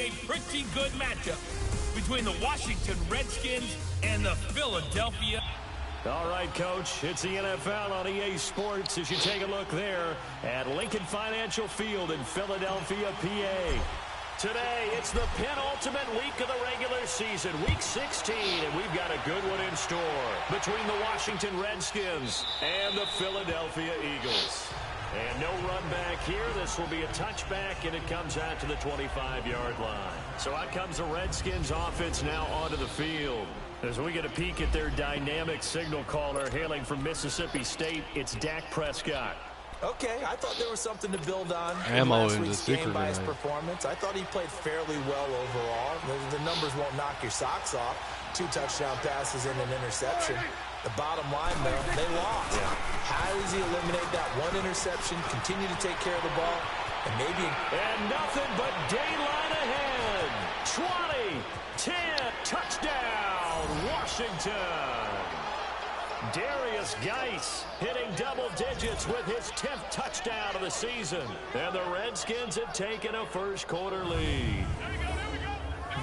a pretty good matchup between the Washington Redskins and the Philadelphia. All right, Coach, it's the NFL on EA Sports as you take a look there at Lincoln Financial Field in Philadelphia, PA. Today, it's the penultimate week of the regular season, Week 16, and we've got a good one in store between the Washington Redskins and the Philadelphia Eagles. And no run back here. This will be a touchback, and it comes out to the 25-yard line. So out comes the Redskins offense now onto the field. As we get a peek at their dynamic signal caller hailing from Mississippi State, it's Dak Prescott. Okay, I thought there was something to build on in last week's game by his performance. I thought he played fairly well overall. The numbers won't knock your socks off. 2 touchdown passes and an interception. The bottom line, though, they lost. Yeah. How does he eliminate that one interception, continue to take care of the ball, and maybe... And nothing but daylight ahead. 20, 10, touchdown, Washington. Darius Geis hitting double digits with his 10th touchdown of the season. And the Redskins have taken a first-quarter lead.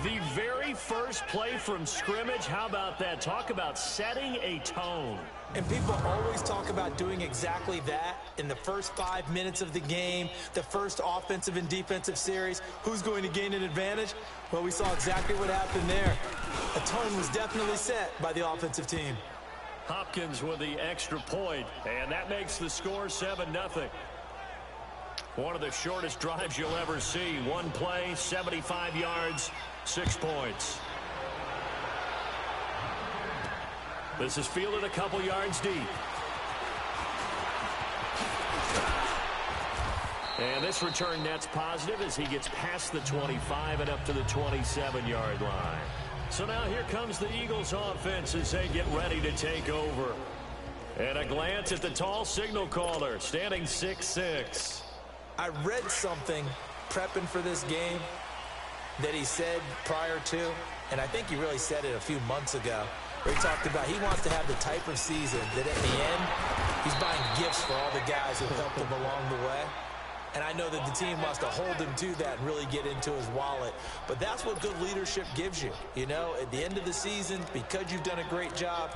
The very first play from scrimmage, how about that? Talk about setting a tone. And people always talk about doing exactly that in the first 5 minutes of the game, the first offensive and defensive series. Who's going to gain an advantage? Well, we saw exactly what happened there. A tone was definitely set by the offensive team. Hopkins with the extra point, and that makes the score 7-0. One of the shortest drives you'll ever see. One play, 75 yards, 6 points. This is fielded a couple yards deep. And this return net's positive as he gets past the 25 and up to the 27-yard line. So now here comes the Eagles offense as they get ready to take over. And a glance at the tall signal caller, standing 6'6". I read something prepping for this game that he said prior to, and I think he really said it a few months ago, where he talked about he wants to have the type of season that at the end, he's buying gifts for all the guys who helped him along the way. And I know that the team wants to hold him to that and really get into his wallet. But that's what good leadership gives you. You know, at the end of the season, because you've done a great job,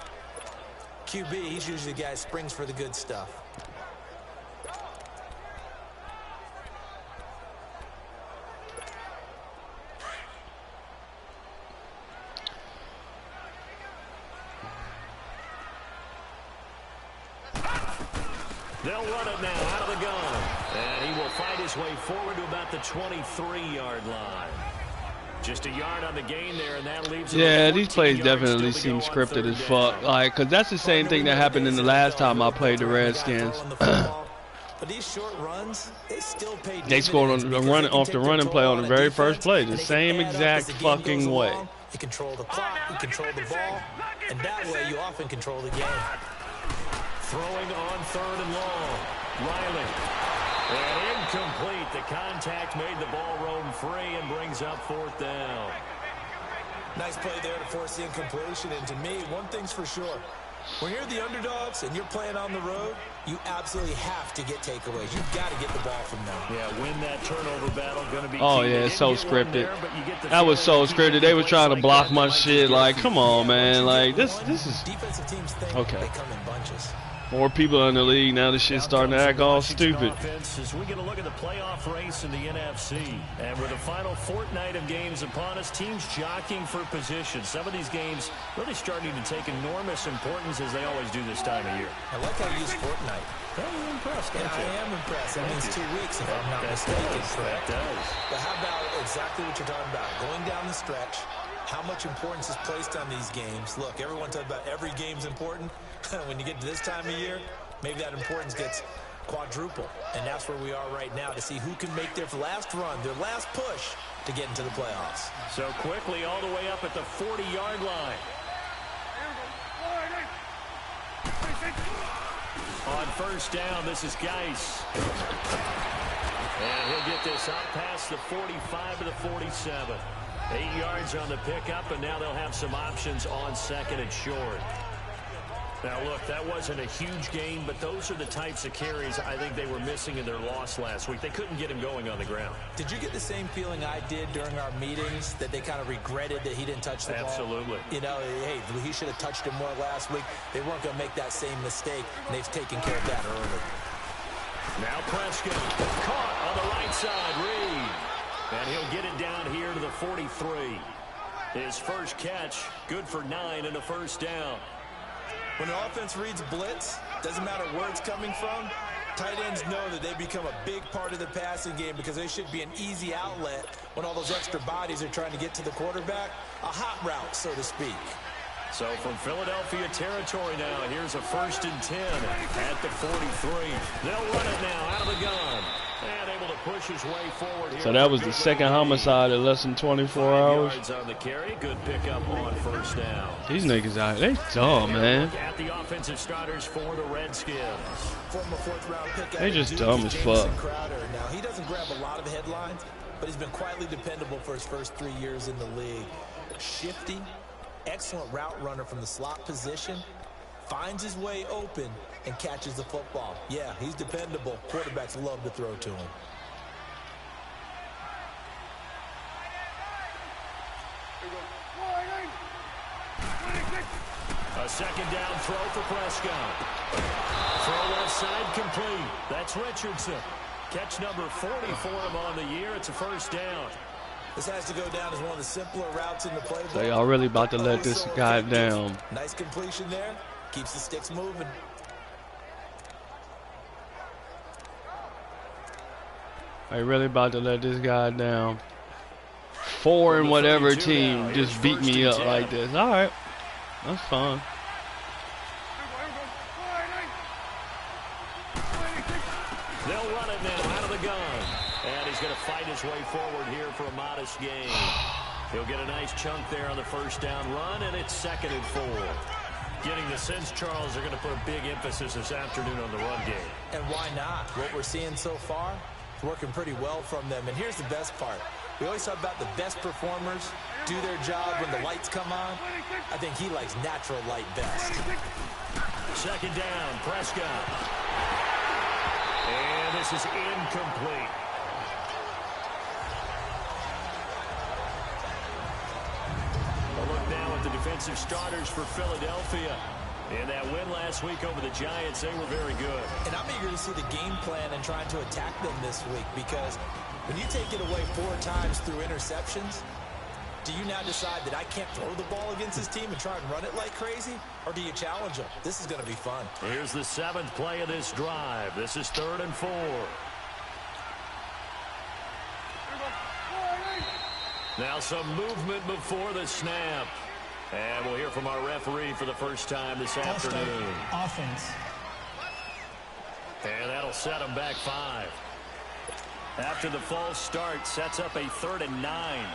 QB, he's usually the guy who springs for the good stuff. They'll run it now out of the gun. And he will fight his way forward to about the 23-yard line. Just a yard on the gain there, and that leaves him. Yeah, these plays definitely seem scripted as fuck. Like, because that's the same thing that happened in the last time I played the Redskins. But these short runs, they still pay. They scored on the run off the running play on the very first play, the same exact fucking way. You control the clock, you control the ball, and that way you often control the game. Throwing on 3rd and long. Riley. And incomplete. The contact made the ball roam free and brings up 4th down. Nice play there to force the incompletion. And to me, one thing's for sure. When you're the underdogs and you're playing on the road, you absolutely have to get takeaways. You've got to get the ball from them. Yeah, win that turnover battle. Going to be. Oh, yeah, it's so scripted. That was so scripted. They were trying to block my shit. Like, come on, man. Like, this is. Defensive teams think they come in bunches. More people in the league. Now the shit's starting to act all stupid. As we get a look at the playoff race in the NFC. And with the final fortnight of games upon us, teams jockeying for position. Some of these games really starting to take enormous importance as they always do this time of year. I like how you use fortnight. Well, you're impressed, yeah, I am impressed. That means 2 weeks if I'm not mistaken. That does. But how about exactly what you're talking about? Going down the stretch, how much importance is placed on these games. Look, everyone talks about every game's important. When you get to this time of year, maybe that importance gets quadruple. And that's where we are right now to see who can make their last run, their last push to get into the playoffs. So quickly all the way up at the 40-yard line. On 1st down, this is Geis. And he'll get this up past the 45 to the 47. 8 yards on the pickup, and now they'll have some options on 2nd and short. Now, look, that wasn't a huge gain, but those are the types of carries I think they were missing in their loss last week. They couldn't get him going on the ground. Did you get the same feeling I did during our meetings, that they kind of regretted that he didn't touch the ball? Absolutely. You know, hey, he should have touched him more last week. They weren't going to make that same mistake, and they've taken care of that early. Now Prescott, caught on the right side, Reed. And he'll get it down here to the 43. His first catch, good for 9 and a first down. When an offense reads blitz, doesn't matter where it's coming from, tight ends know that they become a big part of the passing game because they should be an easy outlet when all those extra bodies are trying to get to the quarterback. A hot route, so to speak. So from Philadelphia territory now, here's a 1st and 10 at the 43. They'll run it now out of the gun. And able to push his way forward here. So that was the second homicide in less than 24 hours. Yards on the carry. Good pickup on first down. These niggas out, they dumb, man. At the offensive starters for the Redskins. Former 4th-round pick. They just dumb as fuck. Now, he doesn't grab a lot of headlines, but he's been quietly dependable for his first 3 years in the league. Shifty, excellent route runner from the slot position, finds his way open and catches the football. Yeah, he's dependable. Quarterbacks love to throw to him. A second down throw for Prescott. Throw left side complete. That's Richardson. Catch number 40 for him on the year. It's a first down. This has to go down as one of the simpler routes in the playbook. So y'all really about to let this guy down. Nice completion there. Keeps the sticks moving. They really about to let this guy down. 4 and whatever team just beat me up like this. All right, that's fine. They'll run it now out of the gun. And he's going to fight his way forward here for a modest gain. He'll get a nice chunk there on the first down run, and it's 2nd and 4. Getting the sense, Charles, they're going to put a big emphasis this afternoon on the run game. And why not? What we're seeing so far is working pretty well from them. And here's the best part. We always talk about the best performers do their job when the lights come on. I think he likes natural light best. 2nd down, Prescott. And this is incomplete. A look now at the defensive starters for Philadelphia. In that win last week over the Giants, they were very good. And I'm eager to see the game plan and trying to attack them this week, because when you take it away 4 times through interceptions, do you now decide that I can't throw the ball against this team and try and run it like crazy? Or do you challenge them? This is going to be fun. Here's the 7th play of this drive. This is 3rd and 4. Now some movement before the snap. And we'll hear from our referee for the first time this afternoon. Offense. And that'll set them back 5. After the false start, sets up a 3rd and 9.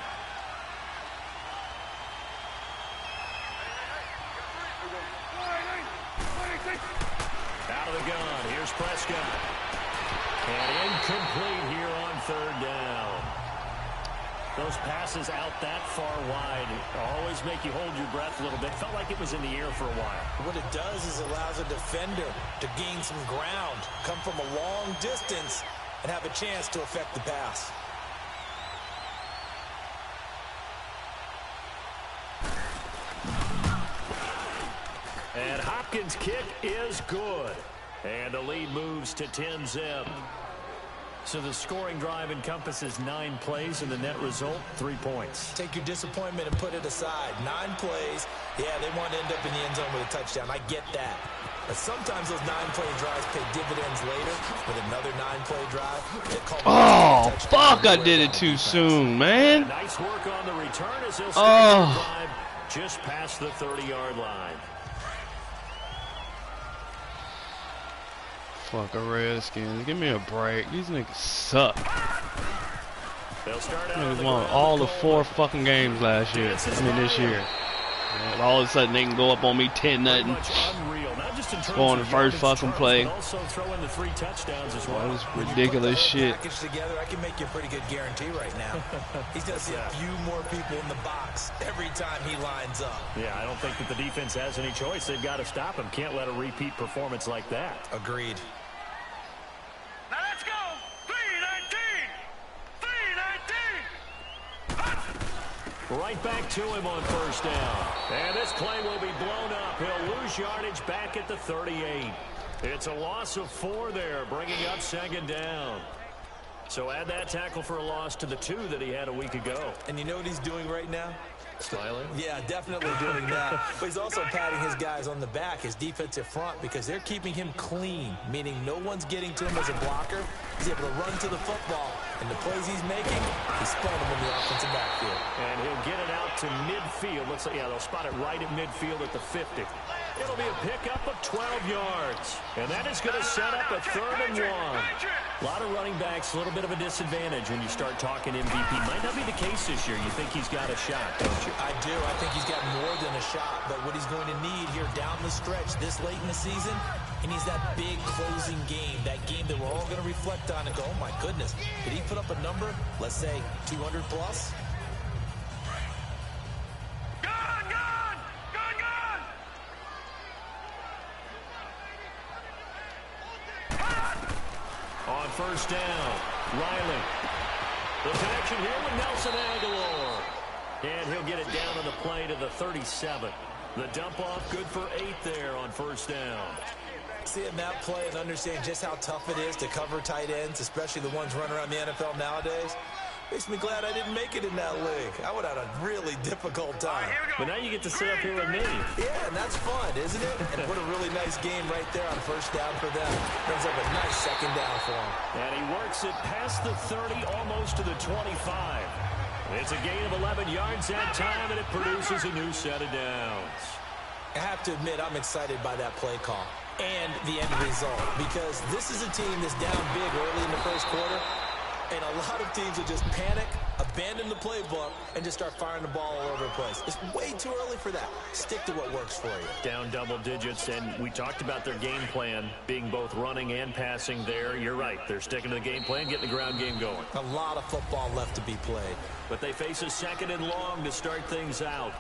Out of the gun. Here's Prescott. And incomplete here on 3rd down. Those passes out that far wide always make you hold your breath a little bit. Felt like it was in the air for a while. What it does is allows a defender to gain some ground, come from a long distance, and have a chance to affect the pass. And Hopkins' kick is good. And the lead moves to 10-zip. So the scoring drive encompasses 9 plays, and the net result, 3 points. Take your disappointment and put it aside. 9 plays. Yeah, they want to end up in the end zone with a touchdown. I get that. But sometimes those 9-play drives pay dividends later with another 9-play drive. Oh, fuck, I did it too soon, man. Nice work on the return as he'll start the drive just past the 30-yard line. Fucking Redskins, give me a break. These niggas suck. Niggas won all the 4 fucking games last year. I mean this year. And all of a sudden they can go up on me 10-0. Unreal. Not just just in terms Go on the of first fucking turf, play. but also throw in the 3 touchdowns as well. That is ridiculous shit. Package together, I can make you a pretty good guarantee right now. He's going to see a few more people in the box every time he lines up. Yeah, I don't think that the defense has any choice. They've got to stop him. Can't let a repeat performance like that. Agreed. Now let's go. 319. 319. Right back to him on first down. And this play will be blown up. He'll lose yardage back at the 38. It's a loss of 4 there, bringing up second down. So add that tackle for a loss to the 2 that he had a week ago. And you know what he's doing right now? Smiling? Yeah, definitely doing that. But he's also patting his guys on the back, his defensive front, because they're keeping him clean, meaning no one's getting to him as a blocker. He's able to run to the football. And the plays he's making, he's spelling them in the offensive backfield. And he'll get it out to midfield. Looks like, yeah, they'll spot it right at midfield at the 50. It'll be a pickup of 12 yards. And that is going to set up a 3rd and 1. A lot of running backs, a little bit of a disadvantage when you start talking MVP. Might not be the case this year. You think he's got a shot, don't you? I do. I think he's got more than a shot. But what he's going to need here down the stretch this late in the season, he needs that big closing game, that game that we're all going to reflect on and go, oh, my goodness, did he put up a number, let's say, 200 plus? Gone, gone, gone, gone. On first down, Riley. The connection here with Nelson Aguilar. And he'll get it down on the play to the 37. The dump off good for 8 there on first down. Seeing that play and understand just how tough it is to cover tight ends, especially the ones running around the NFL nowadays, makes me glad I didn't make it in that league. I would have had a really difficult time. But now you get to sit up here with me. Yeah, and that's fun, isn't it? And what a really nice game right there on first down for them. Brings up a nice second down for him. And he works it past the 30, almost to the 25. It's a gain of 11 yards that time, and it produces a new set of downs. I have to admit, I'm excited by that play call and the end result, because this is a team that's down big early in the first quarter, and a lot of teams will just panic, abandon the playbook, and just start firing the ball all over the place. It's way too early for that. Stick to what works for you. Down double digits, and we talked about their game plan being both running and passing there. You're right. They're sticking to the game plan, getting the ground game going. A lot of football left to be played. But they face a 2nd and long to start things out.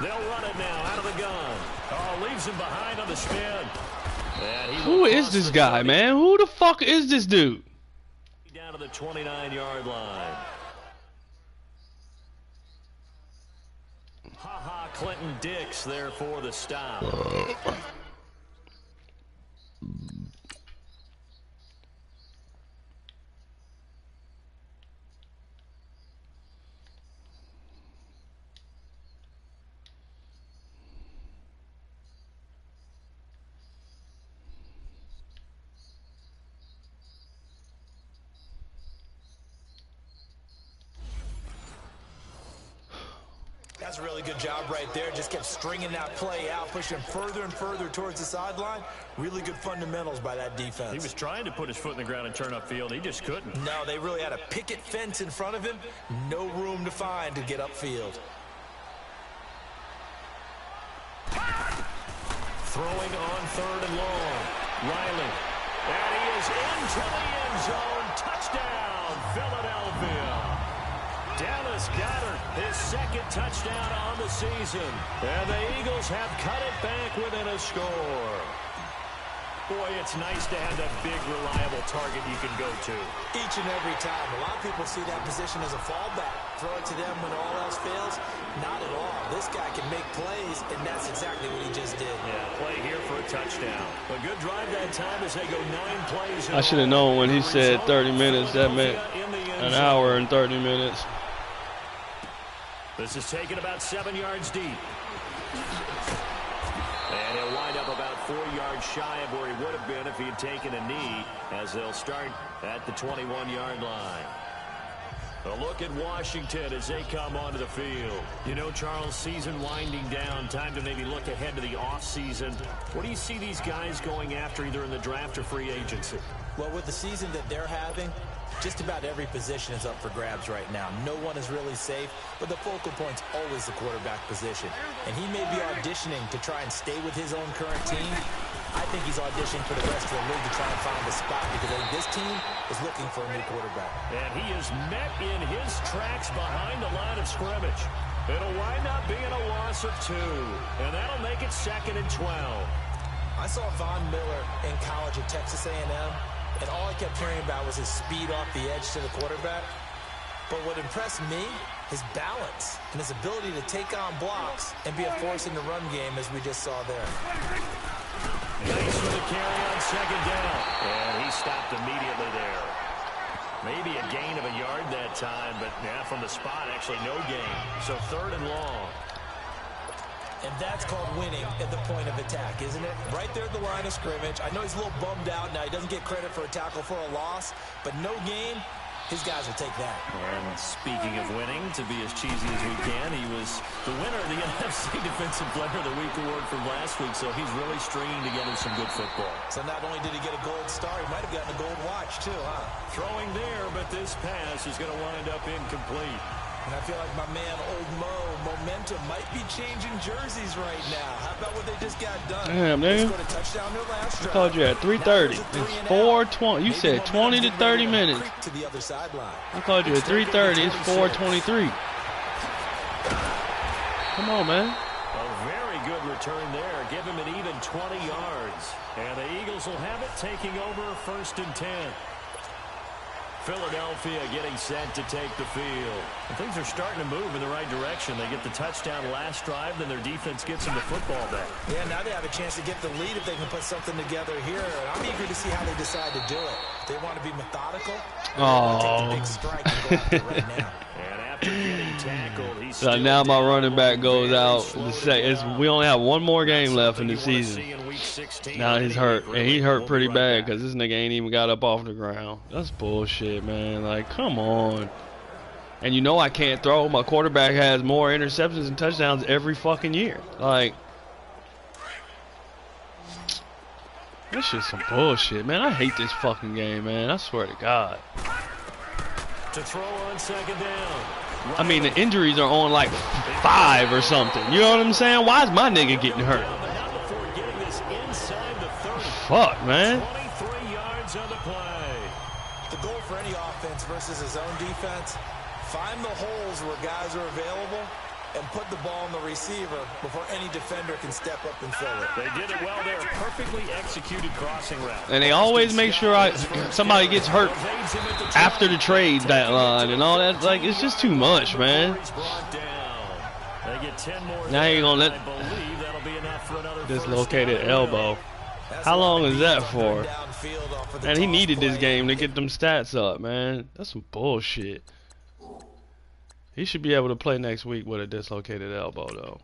They'll run it now out of the gun. Oh, leaves him behind on the spin. Who is this guy, man? Who the fuck is this dude? Down to the 29-yard line. Ha-ha, Clinton Dix there for the stop. That's a really good job right there. Just kept stringing that play out, pushing further and further towards the sideline. Really good fundamentals by that defense. He was trying to put his foot in the ground and turn upfield. He just couldn't. No, they really had a picket fence in front of him. No room to find to get upfield. Throwing on 3rd and long. Riley. And he is into the end zone. Touchdown, Philadelphia. Dallas Goedert, his 2nd touchdown on the season. And the Eagles have cut it back within a score. Boy, it's nice to have that big, reliable target you can go to. Each and every time. A lot of people see that position as a fallback. Throw it to them when all else fails. Not at all. This guy can make plays, and that's exactly what he just did. Yeah, play here for a touchdown. A good drive that time as they go 9 plays. I should have known when he said 30 minutes. That meant an hour and 30 minutes. This is taken about 7 yards deep. And he'll wind up about 4 yards shy of where he would have been if he had taken a knee, as they'll start at the 21-yard line. A look at Washington as they come onto the field. You know, Charles, season winding down, time to maybe look ahead to the offseason. What do you see these guys going after either in the draft or free agency? Well, with the season that they're having, just about every position is up for grabs right now. No one is really safe, but the focal point's always the quarterback position. And he may be auditioning to try and stay with his own current team. I think he's auditioning for the rest of the league to try and find a spot because I think this team is looking for a new quarterback. And he is met in his tracks behind the line of scrimmage. It'll wind up being a loss of 2, and that'll make it 2nd and 12. I saw Von Miller in college at Texas A&M, and all I kept hearing about was his speed off the edge to the quarterback. But what impressed me, his balance and his ability to take on blocks and be a force in the run game, as we just saw there. Nice for the carry on 2nd down. And he stopped immediately there. Maybe a gain of a yard that time, but from the spot, actually no gain. So 3rd and long. And that's called winning at the point of attack, isn't it? Right there at the line of scrimmage. I know he's a little bummed out now. He doesn't get credit for a tackle for a loss, but no gain. His guys will take that. And speaking of winning, to be as cheesy as we can, he was the winner of the NFC Defensive Player of the Week award from last week, so he's really stringing together some good football. So not only did he get a gold star, he might have gotten a gold watch too, huh? Throwing there, but this pass is going to wind up incomplete. And I feel like my man, Old Mo, momentum might be changing jerseys right now. How about what they just got done? Damn, nigga. Scored a touchdown their last drive. I told you at 3:30. It's 4:20. You said 20 to 30 minutes. To the other sideline. I told you at 3:30. It's 4:23. Come on, man. A very good return there. Give him an even 20 yards. And the Eagles will have it, taking over 1st and 10. Philadelphia getting set to take the field. And things are starting to move in the right direction. They get the touchdown last drive, then their defense gets them the football back. Yeah, now they have a chance to get the lead if they can put something together here. And I'm eager to see how they decide to do it. They want to be methodical. Oh. Take the big strike and go after it right now. And after getting tackled, he's So now my running back goes out. We only have one more game left in the season. Now he's hurt, and he hurt pretty bad because this nigga ain't even got up off the ground. That's bullshit, man. Like, come on. And you know I can't throw. My quarterback has more interceptions and touchdowns every fucking year. Like, this shit's some bullshit, man. I hate this fucking game, man. I swear to God. To throw on 2nd down. I mean, the injuries are on like 5 or something. You know what I'm saying? Why is my nigga getting hurt? Fuck, man. 23 yards on the play. The goal for any offense versus his own defense, find the holes where guys are available and put the ball on the receiver before any defender can step up and fill it. They did it well there. Perfectly executed crossing route. And they always make sure somebody gets hurt after the trade deadline and all that. Like, it's just too much, man. Now you're going to let dislocated elbow. How long is that for? And he needed this game to get them stats up, man. That's some bullshit. He should be able to play next week with a dislocated elbow, though.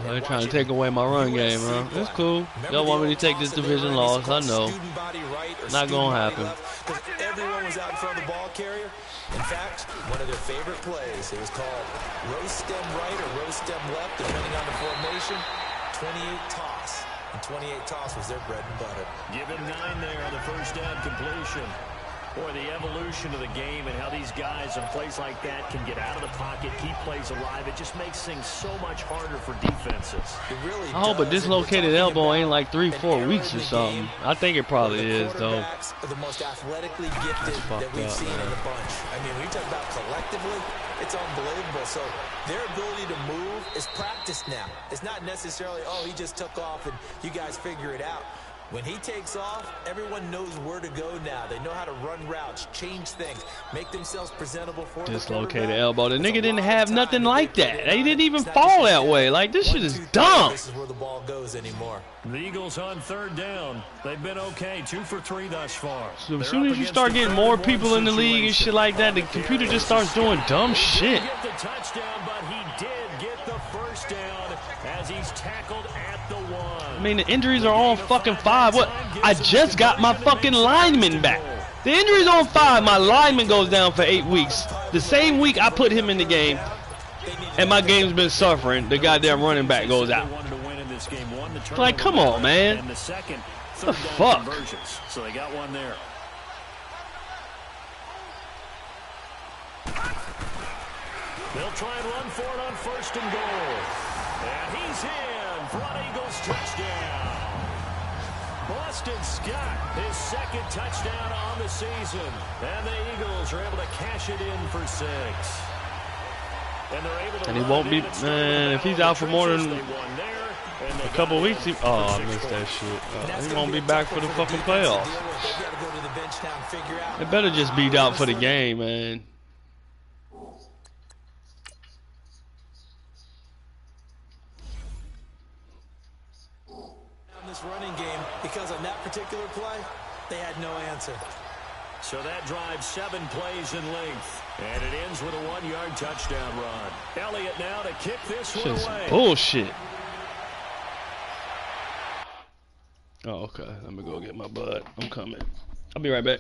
They're trying to take away my run game, huh? It's cool. Y'all want me to take this division loss, I know. Not gonna happen. Everyone was out in front of the ball carrier. In fact, one of their favorite plays, it was called roast stem right or roast stem left, depending on the formation. 28 toss. And 28 toss was their bread and butter. Give him 9 there on the 1st down completion. Boy, the evolution of the game and how these guys in plays like that can get out of the pocket, keep plays alive. It just makes things so much harder for defenses. It really does. But dislocated elbow ain't like 3-4 weeks or something. I think it probably is, though. Are the most athletically gifted that we've seen in the bunch. I mean, when you talk about collectively, it's unbelievable. So their ability to move is practiced now. It's not necessarily, oh, he just took off and you guys figure it out. When he takes off, everyone knows where to go now. They know how to run routes, change things, make themselves presentable for the dislocated elbow. The nigga didn't have nothing like that. He didn't even fall that way. Like, this shit is dumb. This is where the ball goes anymore. The Eagles on 3rd down. They've been okay, 2 for 3 thus far. So as soon as you start getting more people in the league and shit like that, the computer just starts doing dumb shit. He didn't get the touchdown, but he did get the 1st down as he's tackled at the 1. I mean, the injuries are on fucking 5. What? I just got my fucking lineman back. The injury's on 5. My lineman goes down for 8 weeks. The same week I put him in the game. and my game's been suffering, the goddamn running back goes out. Like, come on, man. What the fuck? So they got one there. They'll try and run for it on 1st and goal. And he's in for an Eagles touchdown. Boston Scott, his 2nd touchdown on the season. And the Eagles are able to cash it in for 6. And he won't be, man, if he's out for more than a couple of weeks, I missed that shit. He won't be back for the fucking playoffs. It better just be out for the game, man. This running game, because on that particular play, they had no answer. So that drives 7 plays in length. And it ends with a 1-yard touchdown run. Elliott now to kick this one away. Bullshit. Oh, okay. Let me go get my bud. I'm coming. I'll be right back.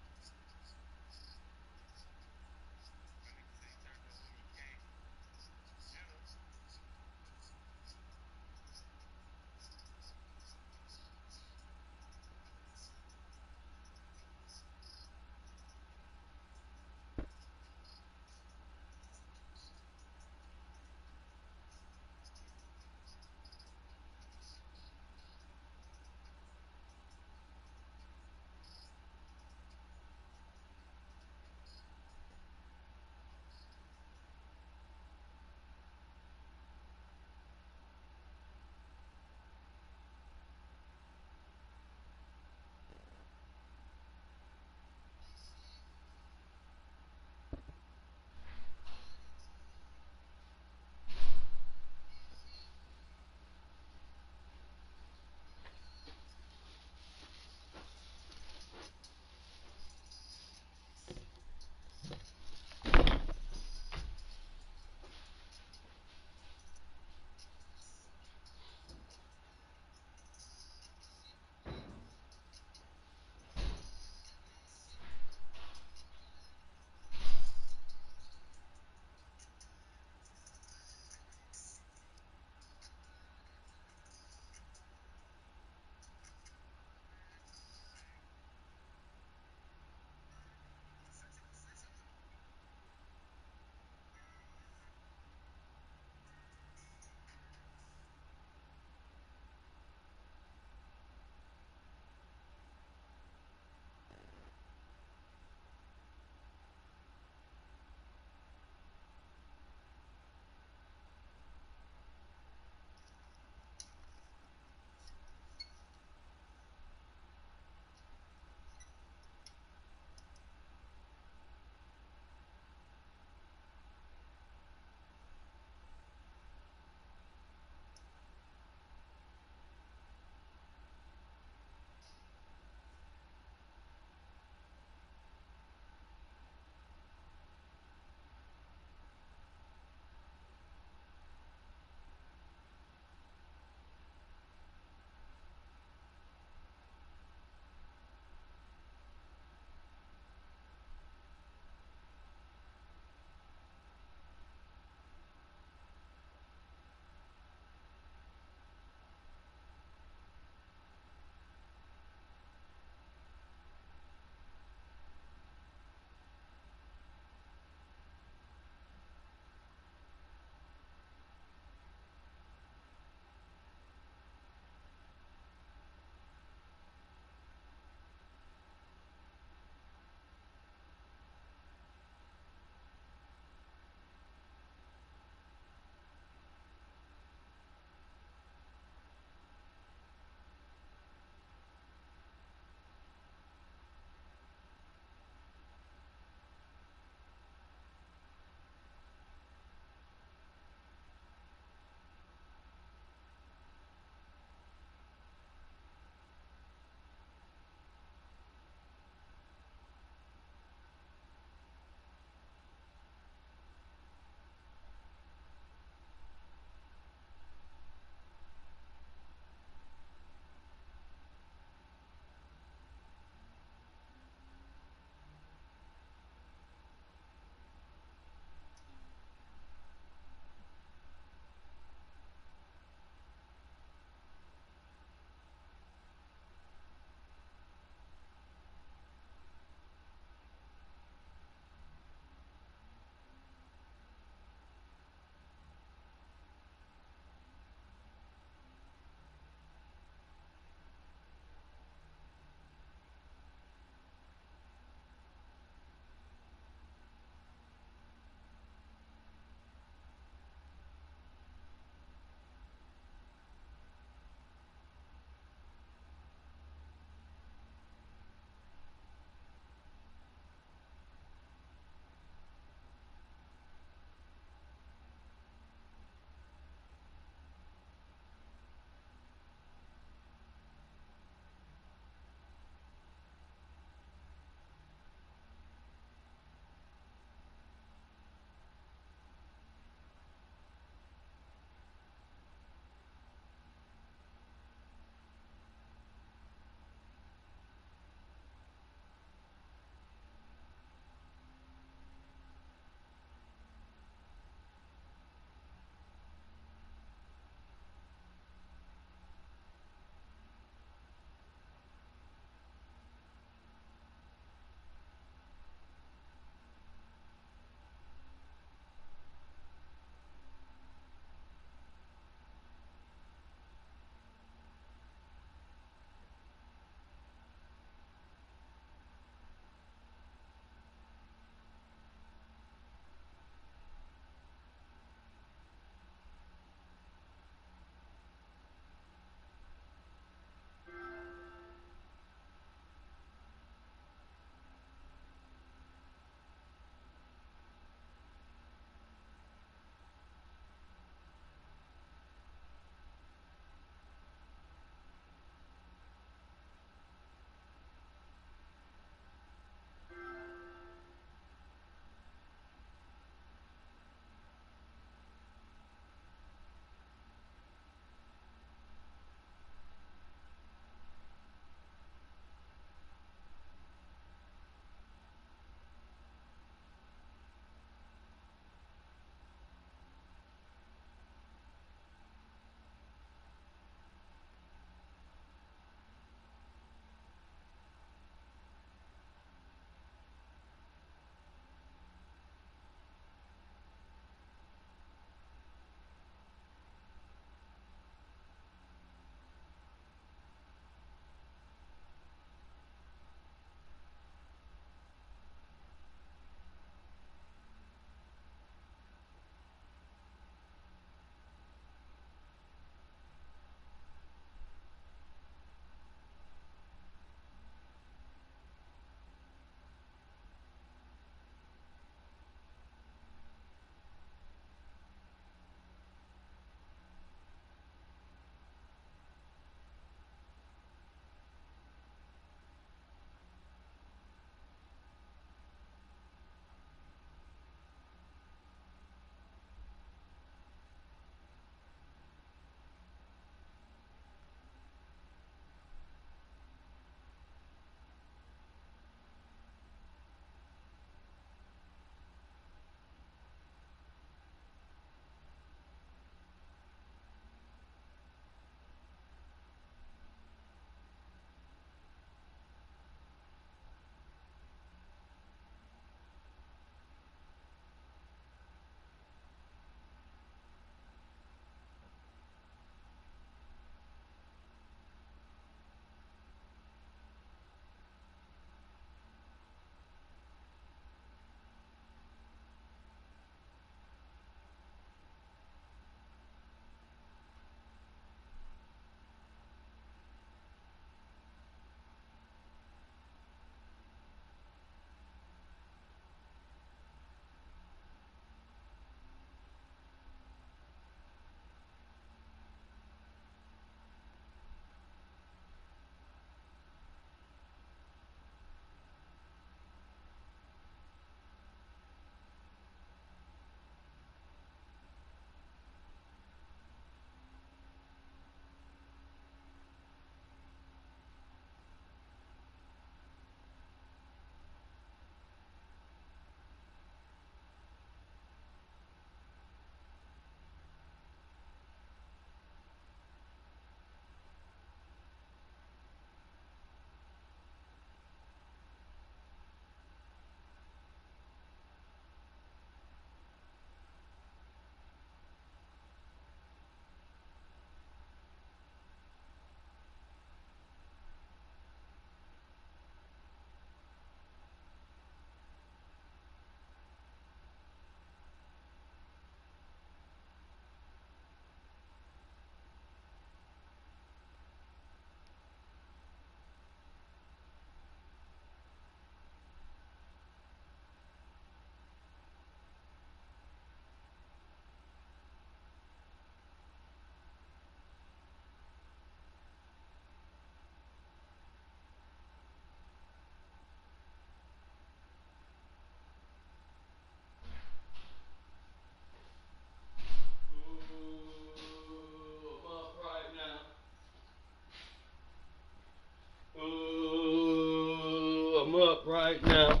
up right now.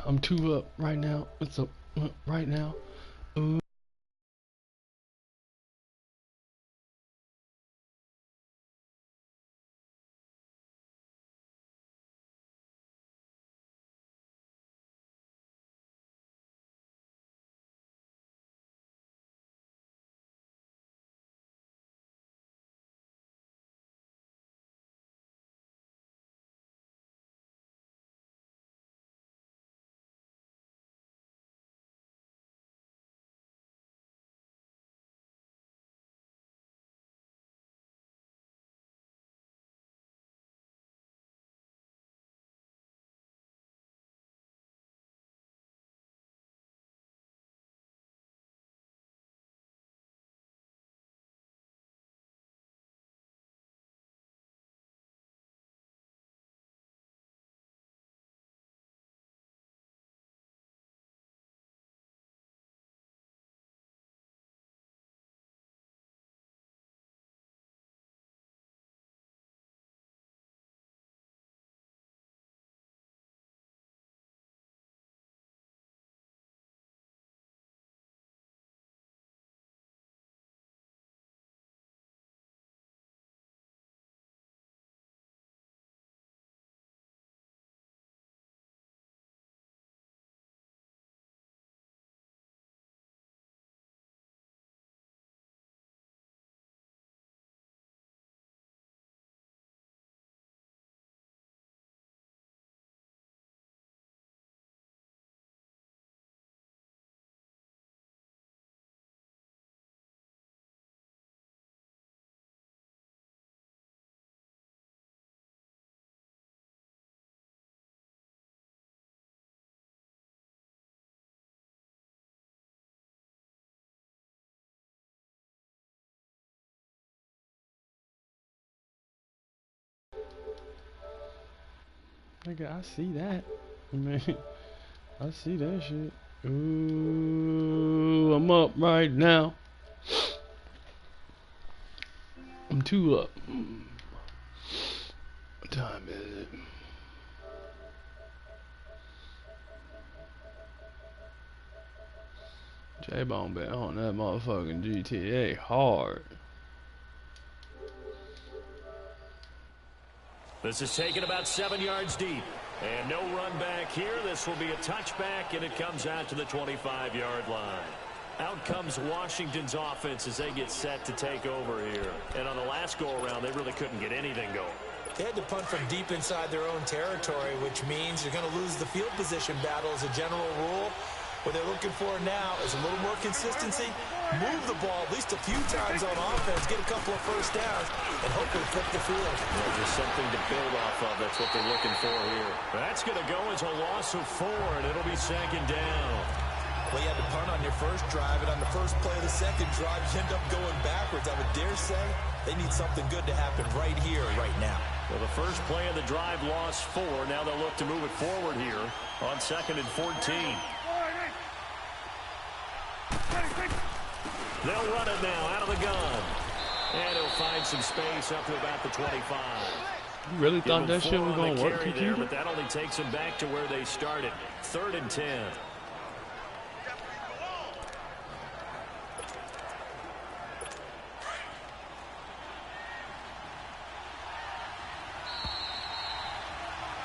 I'm 2 up right now. What's up right now? Ooh. Nigga, I see that. Man, I see that shit. Ooh, I'm up right now. I'm 2 up. What time is it? J-Bone been on that motherfucking GTA hard. This is taken about 7 yards deep. And no run back here. This will be a touchback, and it comes out to the 25-yard line. Out comes Washington's offense as they get set to take over here. And on the last go-around, they really couldn't get anything going. They had to punt from deep inside their own territory, which means you're going to lose the field position battle as a general rule. What they're looking for now is a little more consistency, move the ball at least a few times on offense, get a couple of first downs, and hopefully flip the field. Well, there's something to build off of. That's what they're looking for here. That's going to go as a loss of 4, and it'll be 2nd down. Well, you had to punt on your first drive, and on the first play of the second drive, you end up going backwards. I would dare say they need something good to happen right here, right now. Well, the first play of the drive lost 4. Now they'll look to move it forward here on 2nd and 14. They'll run it now out of the gun. And he'll find some space up to about the 25. You really thought that shit was going to work, there, but that only takes them back to where they started. 3rd and 10.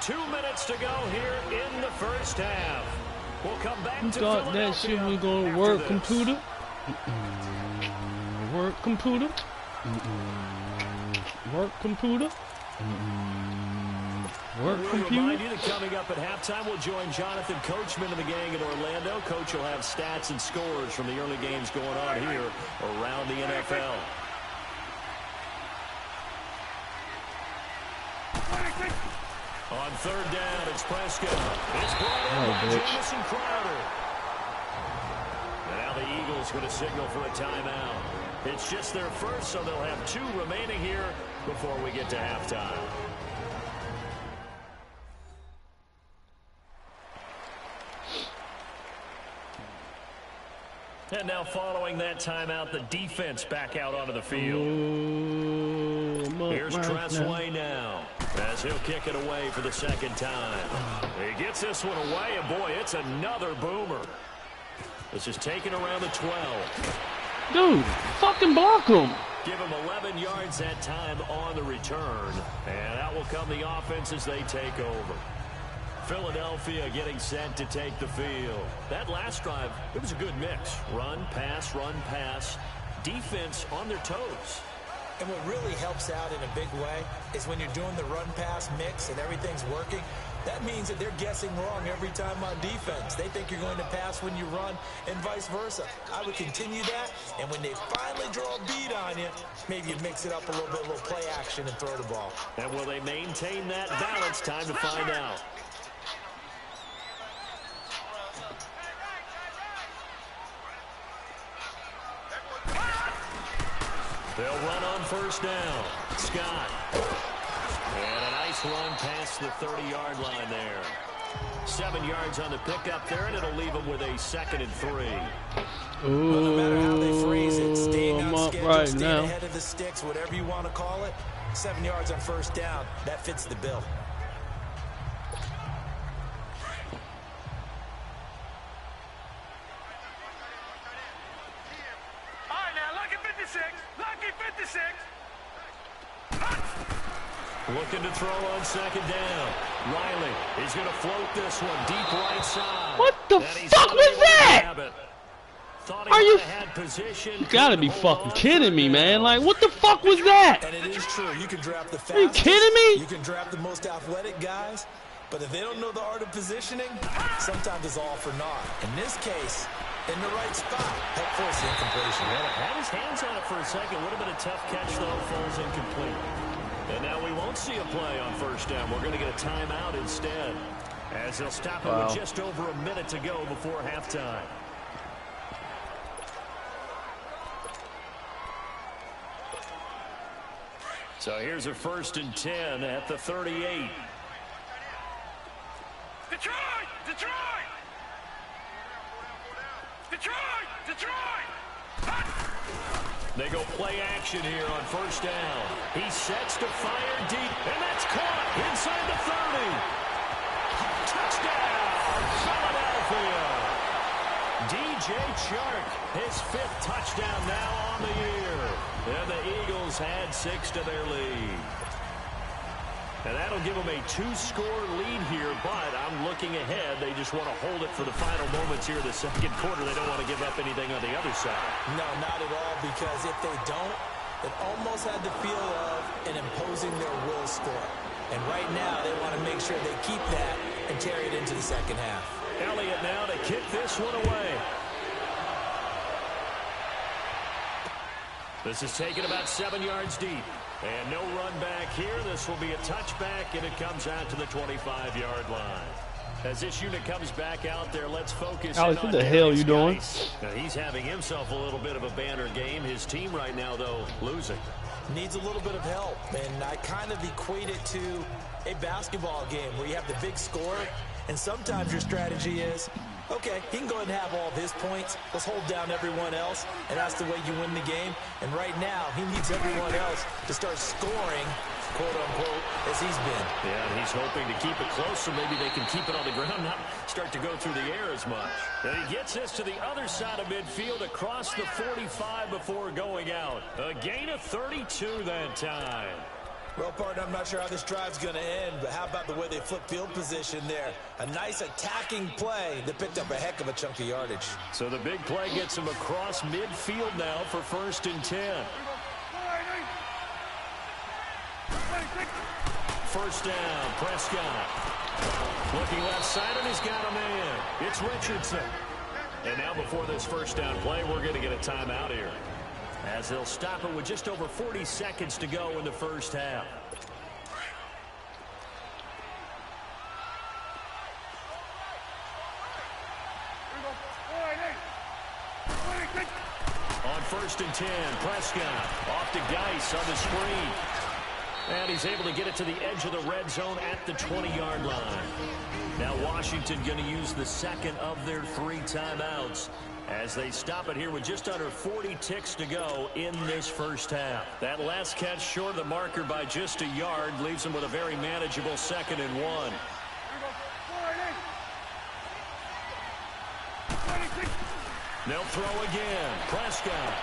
Two minutes to go here in the first half. We'll come back you to thought that shit was going to work, computer? Work, computer? Work, computer? Work, We'll computer? remind you that coming up at halftime, we'll join Jonathan Coachman and the gang in Orlando. Coach will have stats and scores from the early games going on here around the NFL. On 3rd down, it's Prescott. It's brought in by Jamison Crowder. And now the Eagles going to signal for a timeout. It's just their first, so they'll have 2 remaining here before we get to halftime. And now following that timeout, the defense back out onto the field. Ooh. Here's Tressway now, as he'll kick it away for the second time. He gets this one away, and boy, it's another boomer. This is taken around the 12. Dude, fucking block him. Give him 11 yards that time on the return. And out will come the offense as they take over. Philadelphia getting set to take the field. That last drive, it was a good mix. Run, pass, defense on their toes. And what really helps out in a big way is when you're doing the run-pass mix and everything's working, that means that they're guessing wrong every time on defense. They think you're going to pass when you run and vice versa. I would continue that, and when they finally draw a beat on you, maybe you mix it up a little bit, a little play action and throw the ball. And will they maintain that balance? Time to find out. They'll run on first down. Scott. And a nice run past the 30-yard line there. 7 yards on the pickup there, and it'll leave them with a 2nd and 3. Well, no matter how they phrase it, staying on schedule, right staying now. ahead of the sticks, whatever you want to call it, 7 yards on first down, that fits the bill. Looking to throw on second down. Riley is going to float this one deep right side. What the fuck was that? Are you? You gotta be fucking kidding me, man. Like, what the fuck was that? And it is true. You can draft the fastest. Are you kidding me? You can draft the most athletic guys. But if they don't know the art of positioning, sometimes it's all for naught. In this case, in the right spot, help force the incompletion. Had his hands on it for a second. Would have been a tough catch, though. Falls incomplete. And now we won't see a play on first down. We're going to get a timeout instead, as they'll stop it with just over a minute to go before halftime. So here's a 1st and 10 at the 38. Detroit! Detroit! Detroit! Detroit! They go play action here on first down. He sets to fire deep, and that's caught inside the 30. Touchdown, Philadelphia. DJ Chark, his 5th touchdown now on the year. And the Eagles had 6 to their lead. And that'll give them a 2-score lead here, but I'm looking ahead. They just want to hold it for the final moments here in the second quarter. They don't want to give up anything on the other side. No, not at all, because if they don't, it almost had the feel of an imposing their will score. And right now, they want to make sure they keep that and carry it into the second half. Elliott now to kick this one away. This is taken about 7 yards deep. And no run back here. This will be a touchback, and it comes out to the 25-yard line. As this unit comes back out there, let's focus Alex, in what on the hell are you doing? Now, he's having himself a little bit of a banner game. His team right now, though, losing. Needs a little bit of help, and I kind of equate it to a basketball game where you have the big scorer, and sometimes your strategy is, okay, he can go ahead and have all of his points. Let's hold down everyone else, and that's the way you win the game. And right now, he needs everyone else to start scoring, quote-unquote, as he's been. Yeah, and he's hoping to keep it close so maybe they can keep it on the ground, not start to go through the air as much. And he gets this to the other side of midfield across the 45 before going out. A gain of 32 that time. Well, partner, I'm not sure how this drive's going to end, but how about the way they flip field position there? A nice attacking play that picked up a heck of a chunk of yardage. So the big play gets him across midfield now for 1st and 10. First down, Prescott. Looking left side, and he's got a man. It's Richardson. And now before this first down play, we're going to get a timeout here, as they'll stop it with just over 40 seconds to go in the first half. On 1st and 10, Prescott off to Geis on the screen. And he's able to get it to the edge of the red zone at the 20-yard line. Now Washington going to use the second of their 3 timeouts as they stop it here with just under 40 ticks to go in this first half. That last catch short of the marker by just a yard leaves them with a very manageable 2nd and 1. They'll throw again. Prescott.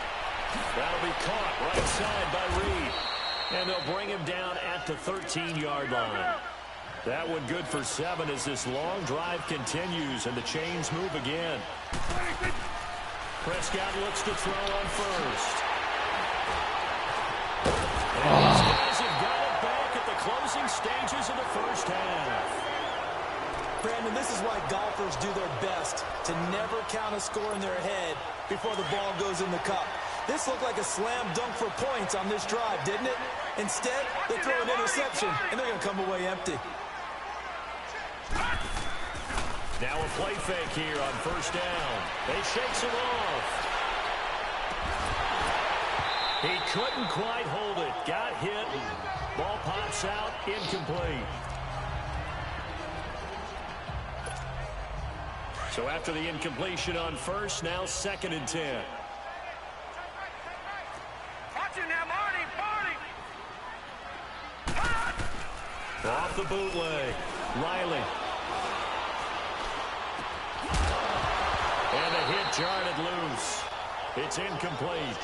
That'll be caught right side by Reed. And they'll bring him down at the 13-yard line. That one good for 7 as this long drive continues and the chains move again. Prescott looks to throw on first. And these guys have got it back at the closing stages of the first half. Brandon, this is why golfers do their best to never count a score in their head before the ball goes in the cup. This looked like a slam dunk for points on this drive, didn't it? Instead, they throw an interception, and they're going to come away empty. Now a play fake here on first down. They shakes him off. He couldn't quite hold it. Got hit. Ball pops out. Incomplete. So after the incompletion on first, now 2nd and 10. Off the bootleg. Riley. And a hit jarred loose. It's incomplete.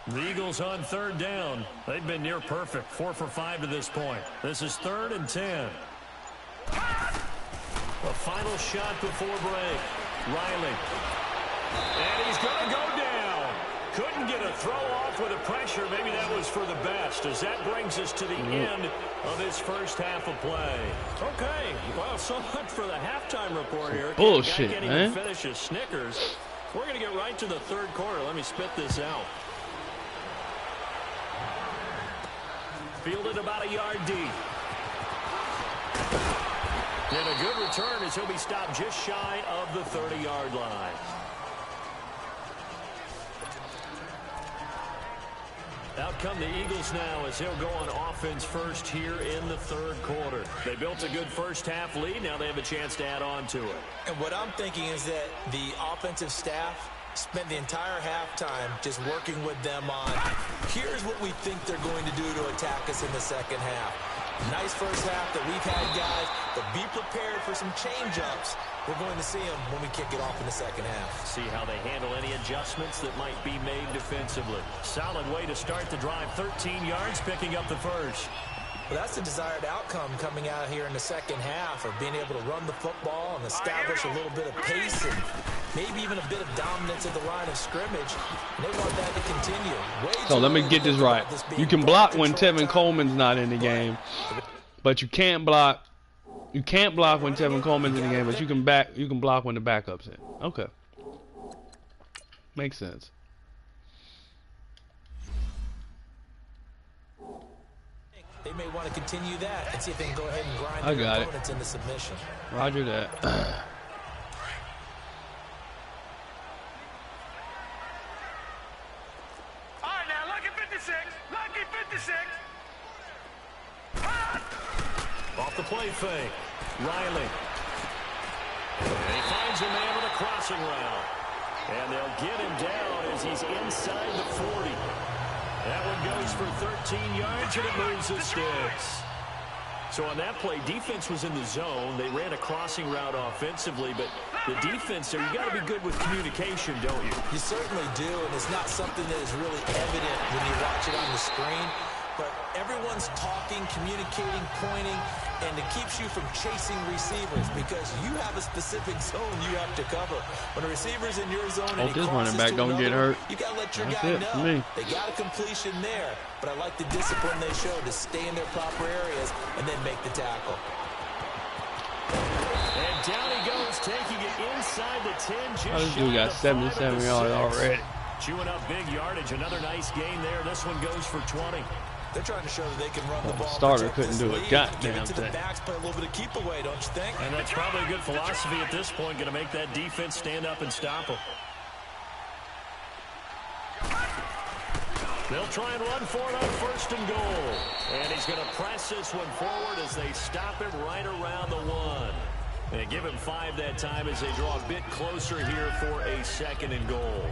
The Eagles on 3rd down. They've been near perfect. 4 for 5 to this point. This is 3rd and 10. A final shot before break. Riley. And he's going to go down. Couldn't get a throw off with the pressure. Maybe that was for the best, as that brings us to the end of this first half of play. Okay, well, so much for the halftime report here. Bullshit, can't man. even finish his Snickers. We're going to get right to the 3rd quarter. Let me spit this out. Fielded about a yard deep. And a good return as he'll be stopped just shy of the 30-yard line. Out come the Eagles now as he'll go on offense first here in the 3rd quarter. They built a good first half lead. Now they have a chance to add on to it. And what I'm thinking is that the offensive staff spent the entire halftime just working with them on, here's what we think they're going to do to attack us in the second half. Nice first half that we've had, guys, but be prepared for some change-ups. We're going to see them when we kick it off in the second half. See how they handle any adjustments that might be made defensively. Solid way to start the drive. 13 yards, picking up the first. Well, that's the desired outcome coming out here in the second half, of being able to run the football and establish a little bit of pace and maybe even a bit of dominance at the line of scrimmage. And they want that to continue. So let me get this right. You can block when Tevin Coleman's not in the game, but you can't block. You can't block when Tevin Coleman's in the game, but you can block when the backup's in. Okay, makes sense. They may want to continue that and see if they can go ahead and grind their opponents into submission. Roger that. All right, now, lucky 56. Lucky 56. Off the play fake. Riley. And he finds a man with a crossing route. And they'll get him down as he's inside the 40. That one goes for 13 yards, and it moves the sticks. So on that play, defense was in the zone. They ran a crossing route offensively, but the defense there, you got to be good with communication, don't you? You certainly do, and it's not something that is really evident when you watch it on the screen. But everyone's talking, communicating, pointing, and it keeps you from chasing receivers because you have a specific zone you have to cover. When a receiver's in your zone and this running back don't get hurt. You got to let your guy know. They got a completion there, but I like the discipline they showed to stay in their proper areas and then make the tackle. And down he goes, taking it inside the 10. This dude got 77 yards already. Chewing up big yardage. Another nice gain there. This one goes for 20. They're trying to show that they can run the ball. Starter couldn't do a goddamn thing. The backs, play a little bit of keep away, don't you think? And that's probably a good philosophy at this point, going to make that defense stand up and stop them. They'll try and run for it on 1st and goal. And he's going to press this one forward as they stop him right around the 1. And give him 5 that time as they draw a bit closer here for a 2nd and goal.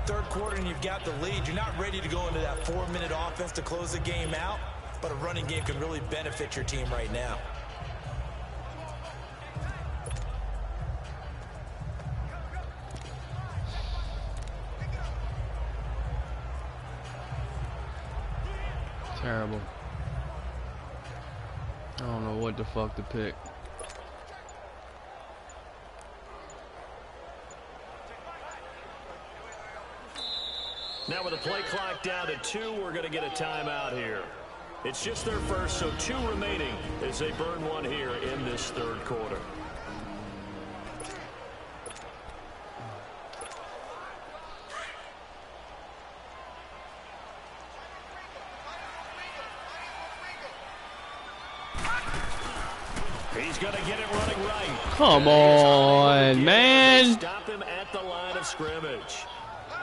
3rd quarter and you've got the lead. You're not ready to go into that 4-minute offense to close the game out, but a running game can really benefit your team right now. Terrible. I don't know what the fuck to pick. Now with the play clock down to 2, we're going to get a timeout here. It's just their first, so 2 remaining as they burn one here in this 3rd quarter. He's going to get it running right. Come on, man. Stop him at the line of scrimmage.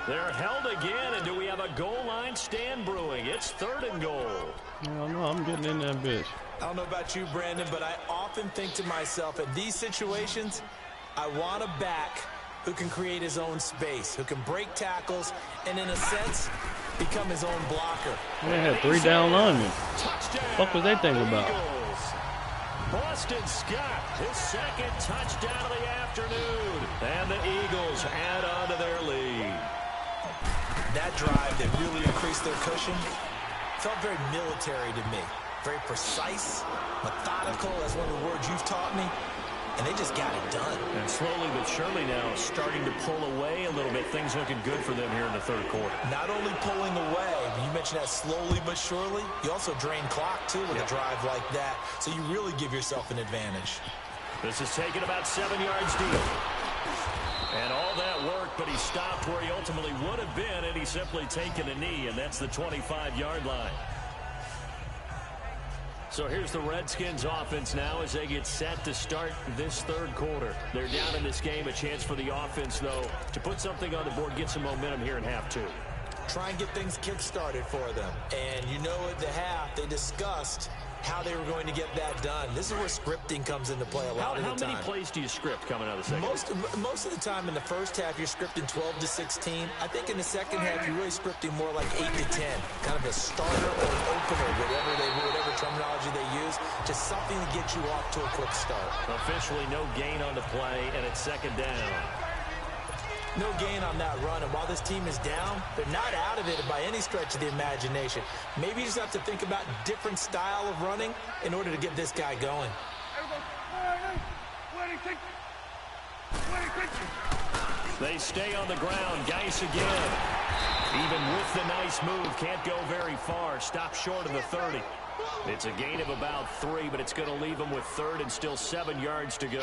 They're held again, and do we have a goal line stand brewing? It's 3rd and goal. I don't know. I'm getting in that bitch. I don't know about you, Brandon, but I often think to myself, in these situations, I want a back who can create his own space, who can break tackles, and in a sense, become his own blocker. They had 3 down linemen. What was they thinking about? Boston Scott, his 2nd touchdown of the afternoon. And the Eagles add on to their lead. That drive that really increased their cushion felt very military to me. Very precise, methodical. That's one of the words you've taught me. And they just got it done. And slowly but surely now starting to pull away a little bit. Things looking good for them here in the 3rd quarter. Not only pulling away, but you mentioned that slowly but surely. You also drain clock, too, with a drive like that. So you really give yourself an advantage. This is taken about 7 yards deep. And all that work, but he stopped where he ultimately would have been, and he's simply taken a knee, and that's the 25-yard line. So here's the Redskins offense now as they get set to start this 3rd quarter. They're down in this game. A chance for the offense, though, to put something on the board, get some momentum here in half 2. Try and get things kick-started for them. And you know at the half, they discussed how they were going to get that done. This is where scripting comes into play a lot of the time. How many plays do you script coming out of the second? Most of the time in the first half, you're scripting 12 to 16. I think in the second half, you're really scripting more like 8 to 10. Kind of a starter or an opener, whatever terminology they use. Just something to get you off to a quick start. Officially no gain on the play, and it's 2nd down. No gain on that run, and while this team is down, they're not out of it by any stretch of the imagination. Maybe you just have to think about different style of running in order to get this guy going. They stay on the ground. Geis again. Even with the nice move, can't go very far. Stop short of the 30. It's a gain of about 3, but it's going to leave them with 3rd and still 7 yards to go.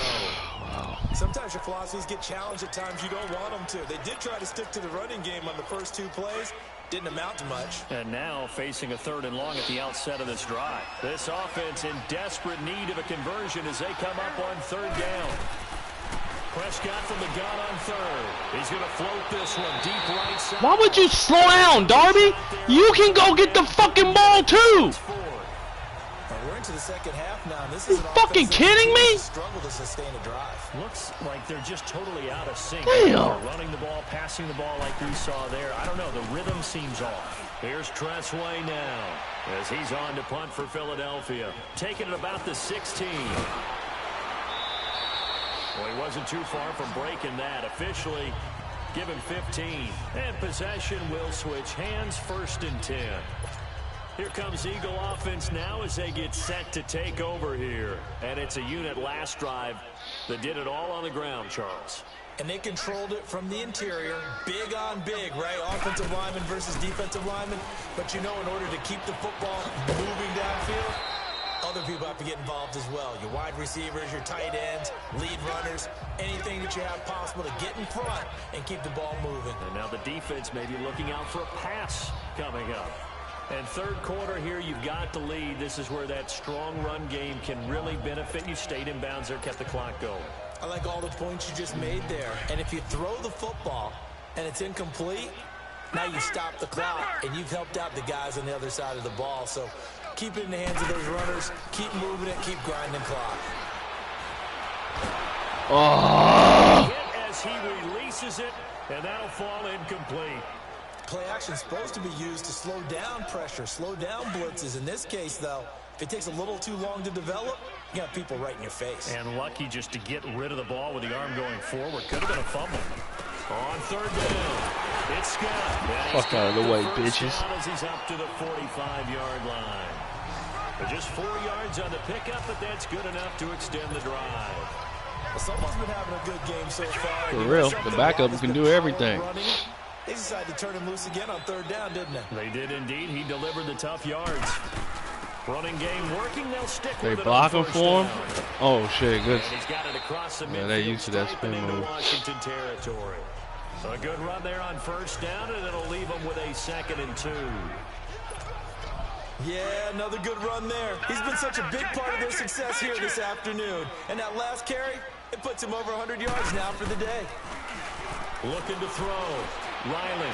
Wow. Sometimes your philosophies get challenged at times you don't want them to. They did try to stick to the running game on the first 2 plays. Didn't amount to much. And now facing a 3rd and long at the outset of this drive. This offense in desperate need of a conversion as they come up on 3rd down. Prescott from the gun on 3rd. He's going to float this one deep right side. Why would you slow down, Darby? You can go get the fucking ball, too. We're into the second half now. This is you fucking kidding me? Struggle to sustain a drive. Looks like they're just totally out of sync. Damn. They're running the ball, passing the ball like we saw there. I don't know. The rhythm seems off. Here's Tressway now as he's on to punt for Philadelphia. Taking it about the 16. Well, he wasn't too far from breaking that. Officially, give him 15. And possession will switch hands, 1st and 10. Here comes Eagle offense now as they get set to take over here. And it's a unit last drive that did it all on the ground, Charles. And they controlled it from the interior. Big on big, right? Offensive lineman versus defensive lineman. But you know, in order to keep the football moving downfield, other people have to get involved as well. Your wide receivers, your tight ends, lead runners, anything that you have possible to get in front and keep the ball moving. And now the defense may be looking out for a pass coming up. And third quarter here, you've got the lead. This is where that strong run game can really benefit you. Stayed in bounds there, kept the clock going. I like all the points you just made there. And if you throw the football and it's incomplete, now you stop the clock, and you've helped out the guys on the other side of the ball. So keep it in the hands of those runners. Keep moving it. Keep grinding clock. Oh! As he releases it, and that'll fall incomplete. Play action is supposed to be used to slow down pressure, slow down blitzes. In this case, though, if it takes a little too long to develop, you got people right in your face. And lucky just to get rid of the ball with the arm going forward. Could have been a fumble. On third down, it's Scott. Fuck out of the way, bitches. As he's up to the 45-yard line. But just 4 yards on the pickup, but that's good enough to extend the drive. Well, someone's been having a good game so far. For real, the backup can do everything. They decided to turn him loose again on third down, didn't they? They did indeed. He delivered the tough yards. Running game working. They'll stick with it. They blocking for him? Oh, shit. Good. And he's got it across the Yeah, they used to that spin move. Washington territory. So a good run there on first down, and it'll leave him with a 2nd and 2. Yeah, another good run there. He's been such a big part of their success here this afternoon. And that last carry, it puts him over 100 yards now for the day. Looking to throw. Riley.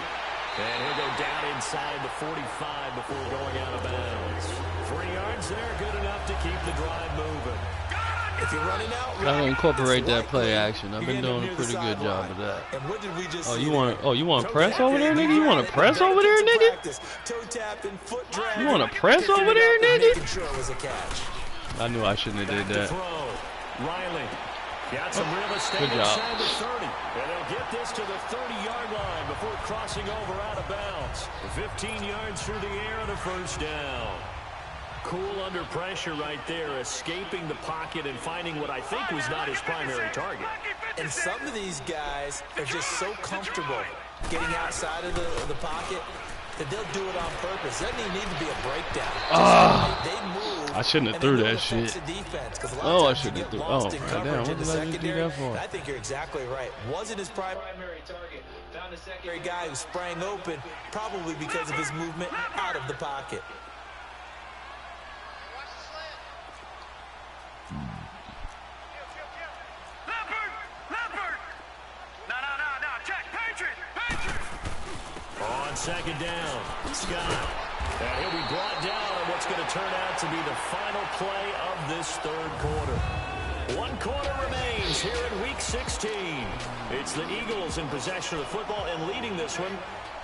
And he'll go down inside the 45 before going out of bounds. 3 yards there, good enough to keep the drive moving. If you're running out, Gotta incorporate that play action. I've been doing a pretty good job of that. Oh, you want to press over there, nigga? You want to press over there, nigga? You want to press over there, nigga? I knew I shouldn't have did that. Riley got some real estate inside the 30. And they'll get this to the 30-yard line before crossing over out of bounds. 15 yards through the air and a first down. Cool under pressure right there, escaping the pocket and finding what I think was not his primary target. And some of these guys are just so comfortable getting outside of the pocket that they'll do it on purpose. Doesn't even need to be a breakdown. They move. I shouldn't have threw that shit. Oh, I shouldn't have threw. Oh, damn. What did I just do that for? I think you're exactly right. Wasn't his primary target. Found a secondary guy who sprang open, probably because of his movement out of the pocket. On second down, Scott. And he'll be brought down on what's going to turn out to be the final play of this third quarter. 1 quarter remains here in Week 16. It's the Eagles in possession of the football and leading this one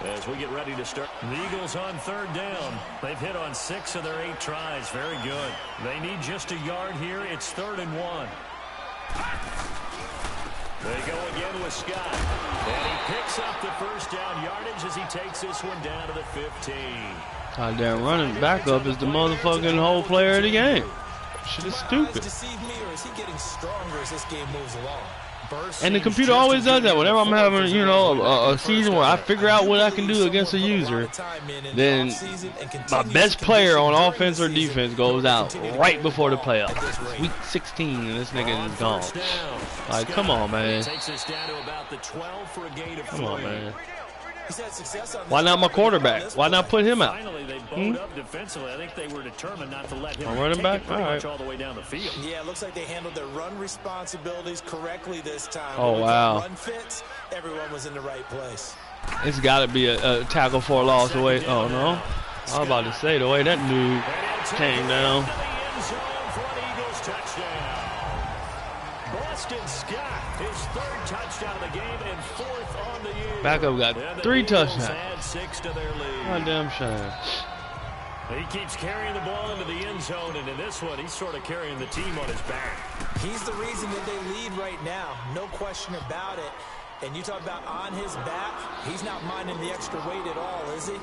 as we get ready to start. The Eagles on third down. They've hit on 6 of their 8 tries. Very good. They need just a yard here. It's 3rd and 1. They go again with Scott. And he picks up the first down yardage as he takes this one down to the 15. Goddamn running back up is the motherfucking whole player of the game. Shit is stupid. And the computer always does that. Whenever I'm having, you know, a season where I figure out what I can do against a user, then my best player on offense or defense goes out right before the playoffs. It's week 16 and this nigga is gone. Like, come on, man. Come on, man. Why not my quarterback? Why not put him out? Defensively, I think they were determined not to let him running back all right. all the way down the field. Yeah, it looks like they handled their run responsibilities correctly this time. Oh, wow. Run fits, everyone was in the right place. It's got to be a tackle for a loss away. Oh, no. I was about to say, the way that dude came down. Boston Scott, his 3rd touchdown of the game and 4th on the year. Backup got 3 touchdowns. Add 6 to their lead. Goddamn shame. He keeps carrying the ball into the end zone, and in this one, he's sort of carrying the team on his back. He's the reason that they lead right now, no question about it. And you talk about on his back, he's not minding the extra weight at all, is he?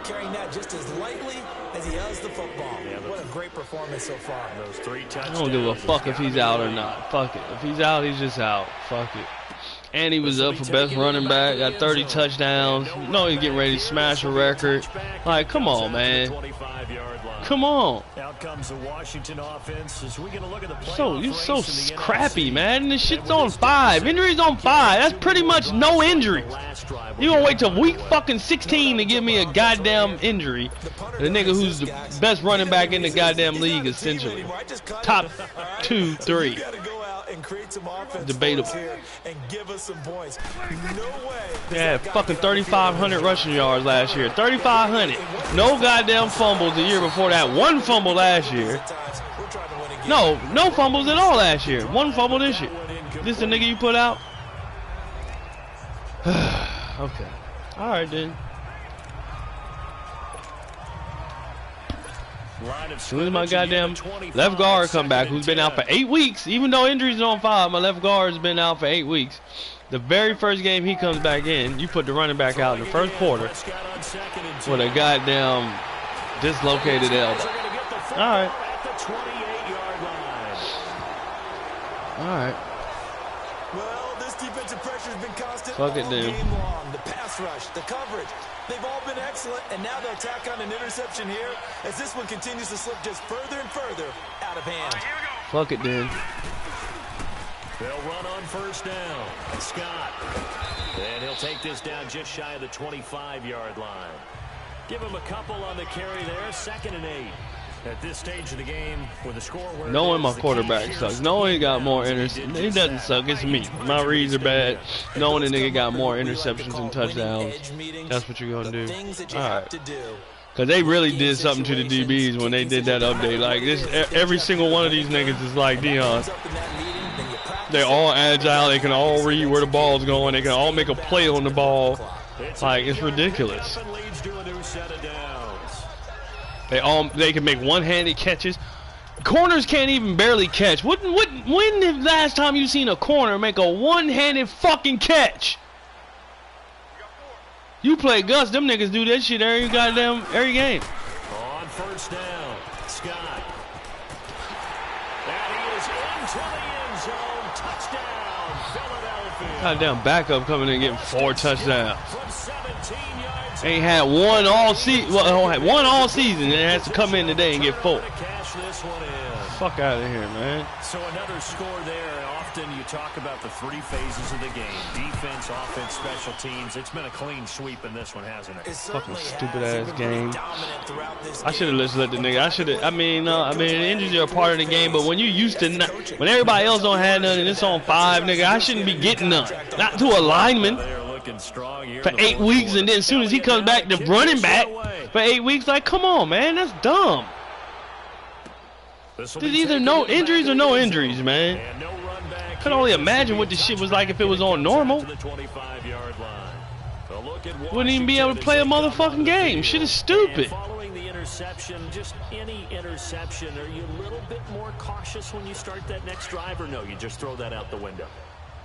Carrying that just as lightly as he does the football. Yeah, what a great performance so far. Those 3 touchdowns. I don't give a fuck if he's out or not. Fuck it. If he's out, he's just out. Fuck it. And he was up for best running back. Got 30 touchdowns. You know he's getting ready to smash a record. Like, come on, man. Come on. Out comes the Washington offense as we get a look at the You're so crappy, man. This shit's on 5. Injuries on 5. That's pretty much no injuries. You gonna wait till week fucking 16 to give me a goddamn injury? The nigga who's the best running back in the goddamn league, essentially. Top 2, 3. Debatable. Yeah, fucking 3,500 rushing yards last year. 3,500. No goddamn fumbles the year before that. 1 fumble last year. No fumbles at all last year. 1 fumble this year. This the nigga you put out? Okay. All right then. As soon as my goddamn left guard come back, who's been out for 8 weeks, even though injuries are on 5, my left guard's been out for 8 weeks. The very first game he comes back in, you put the running back out in the first quarter with a goddamn dislocated elbow. All right. All right. Well, this defensive pressure has been constant all game long. The pass rush, the coverage, they've all been excellent, and now they'll tack on an interception here as this one continues to slip just further and further out of hand. Fuck it then. They'll run on first down. Scott. And he'll take this down just shy of the 25-yard line. Give him a couple on the carry there. 2nd and 8. At this stage of the game, with the score where knowing my quarterback sucks. Knowing he got more interceptions. He doesn't suck. It's me. My reads are bad. Knowing the nigga got more interceptions and touchdowns. That's what you're going to do. All right. Because they really did something to the DBs when they did that update. Like, this, every single one of these niggas is like Dion. They're all agile. They can all read where the ball's going. They can all make a play on the ball. Like, it's ridiculous. They can make one-handed catches. Corners can't even barely catch. When the last time you seen a corner make a one-handed fucking catch? You play Gus, them niggas do that shit every game. On first down, Scott. And he is into the end zone. Touchdown, Philadelphia. Goddamn backup coming in getting 4 touchdowns. From 17 yards. Ain't had one all season. Well, had one all season, and it has to come in today and get 4. Fuck out of here, man. So another score there. Often you talk about the 3 phases of the game: defense, offense, special teams. It's been a clean sweep in this one, hasn't it? Fucking stupid ass game. I should have just let the nigga. I mean, injuries are a part of the game, but when you used to, when everybody else don't have none and it's on 5, nigga, I shouldn't be getting none. Not to a lineman for 8 weeks, and then as soon as he comes back, the running back for 8 weeks. Like, come on, man, that's dumb. There's either no injuries or no injuries, man. I can only imagine what this shit was like if it was on normal. Wouldn't even be able to play a motherfucking game. Shit is stupid. Following the interception, just any interception, are you a little bit more cautious when you start that next drive, or no, you just throw that out the window?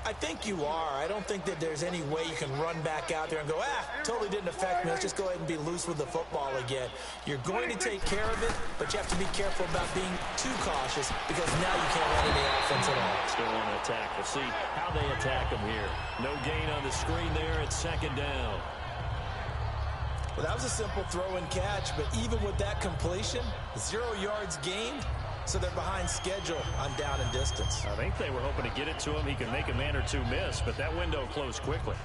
I think you are. I don't think that there's any way you can run back out there and go, totally didn't affect me. Let's just go ahead and be loose with the football again. You're going to take care of it, but you have to be careful about being too cautious because now you can't run any offense at all. Still on the attack. We'll see how they attack them here. No gain on the screen there. It's 2nd down. Well, that was a simple throw and catch, but even with that completion, 0 yards gained. So they're behind schedule on down and distance. I think they were hoping to get it to him. He can make a man or 2 miss, but that window closed quickly.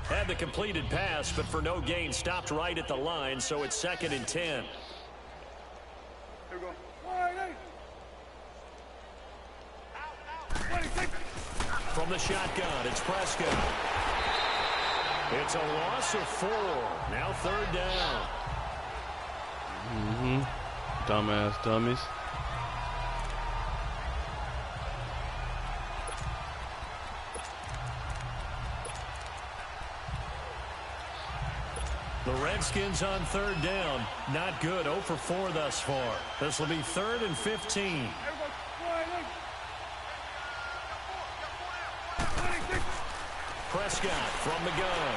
Had the completed pass, but for no gain, stopped right at the line, so it's 2nd and 10. Here we go. From the shotgun, it's Prescott. It's a loss of 4. Now 3rd down. Dumbass dummies. The Redskins on 3rd down. Not good. 0 for 4 thus far. This will be 3rd and 15. Prescott from the gun.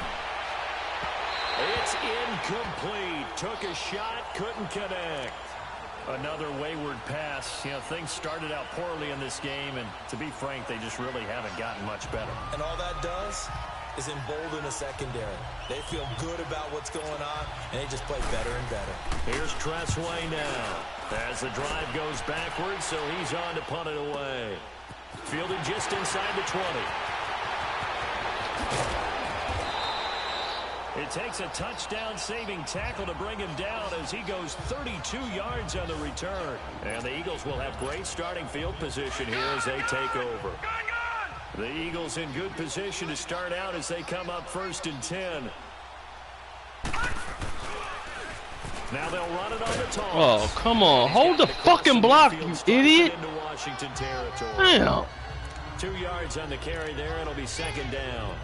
It's incomplete. Took a shot, couldn't connect. Another wayward pass. You know, things started out poorly in this game, and to be frank, they just really haven't gotten much better. And all that does, is embolden the secondary. They feel good about what's going on, and they just play better and better. Here's Tressway now as the drive goes backwards, so he's on to punt it away. Fielded just inside the 20. It takes a touchdown-saving tackle to bring him down as he goes 32 yards on the return. And the Eagles will have great starting field position here as they take over. The Eagles in good position to start out as they come up 1st and 10. Now they'll run it on the toss. Oh, come on. Hold the fucking block, you idiot. Into Washington territory. Damn. 2 yards on the carry there. It'll be 2nd down.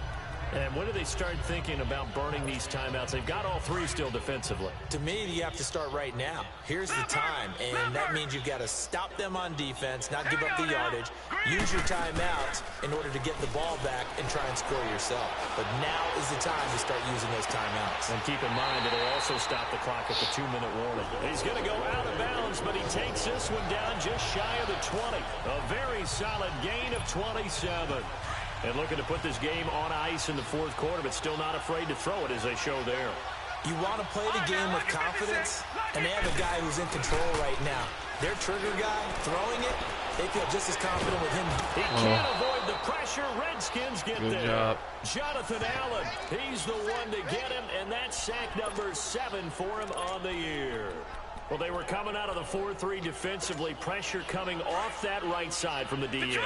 And when do they start thinking about burning these timeouts? They've got all 3 still defensively. To me, you have to start right now. Here's the time, and that means you've got to stop them on defense, not give up the yardage, use your timeouts in order to get the ball back and try and score yourself. But now is the time to start using those timeouts. And keep in mind, it'll also stop the clock at the 2-minute warning. He's going to go out of bounds, but he takes this one down just shy of the 20. A very solid gain of 27. And looking to put this game on ice in the 4th quarter, but still not afraid to throw it as they show there. You want to play the game with confidence, and they have a guy who's in control right now. Their trigger guy, throwing it, they feel just as confident with him. He can't avoid the pressure. Redskins get Good there. job. Jonathan Allen, he's the one to get him, and that's sack number 7 for him on the year. Well, they were coming out of the 4-3 defensively. Pressure coming off that right side from the DN.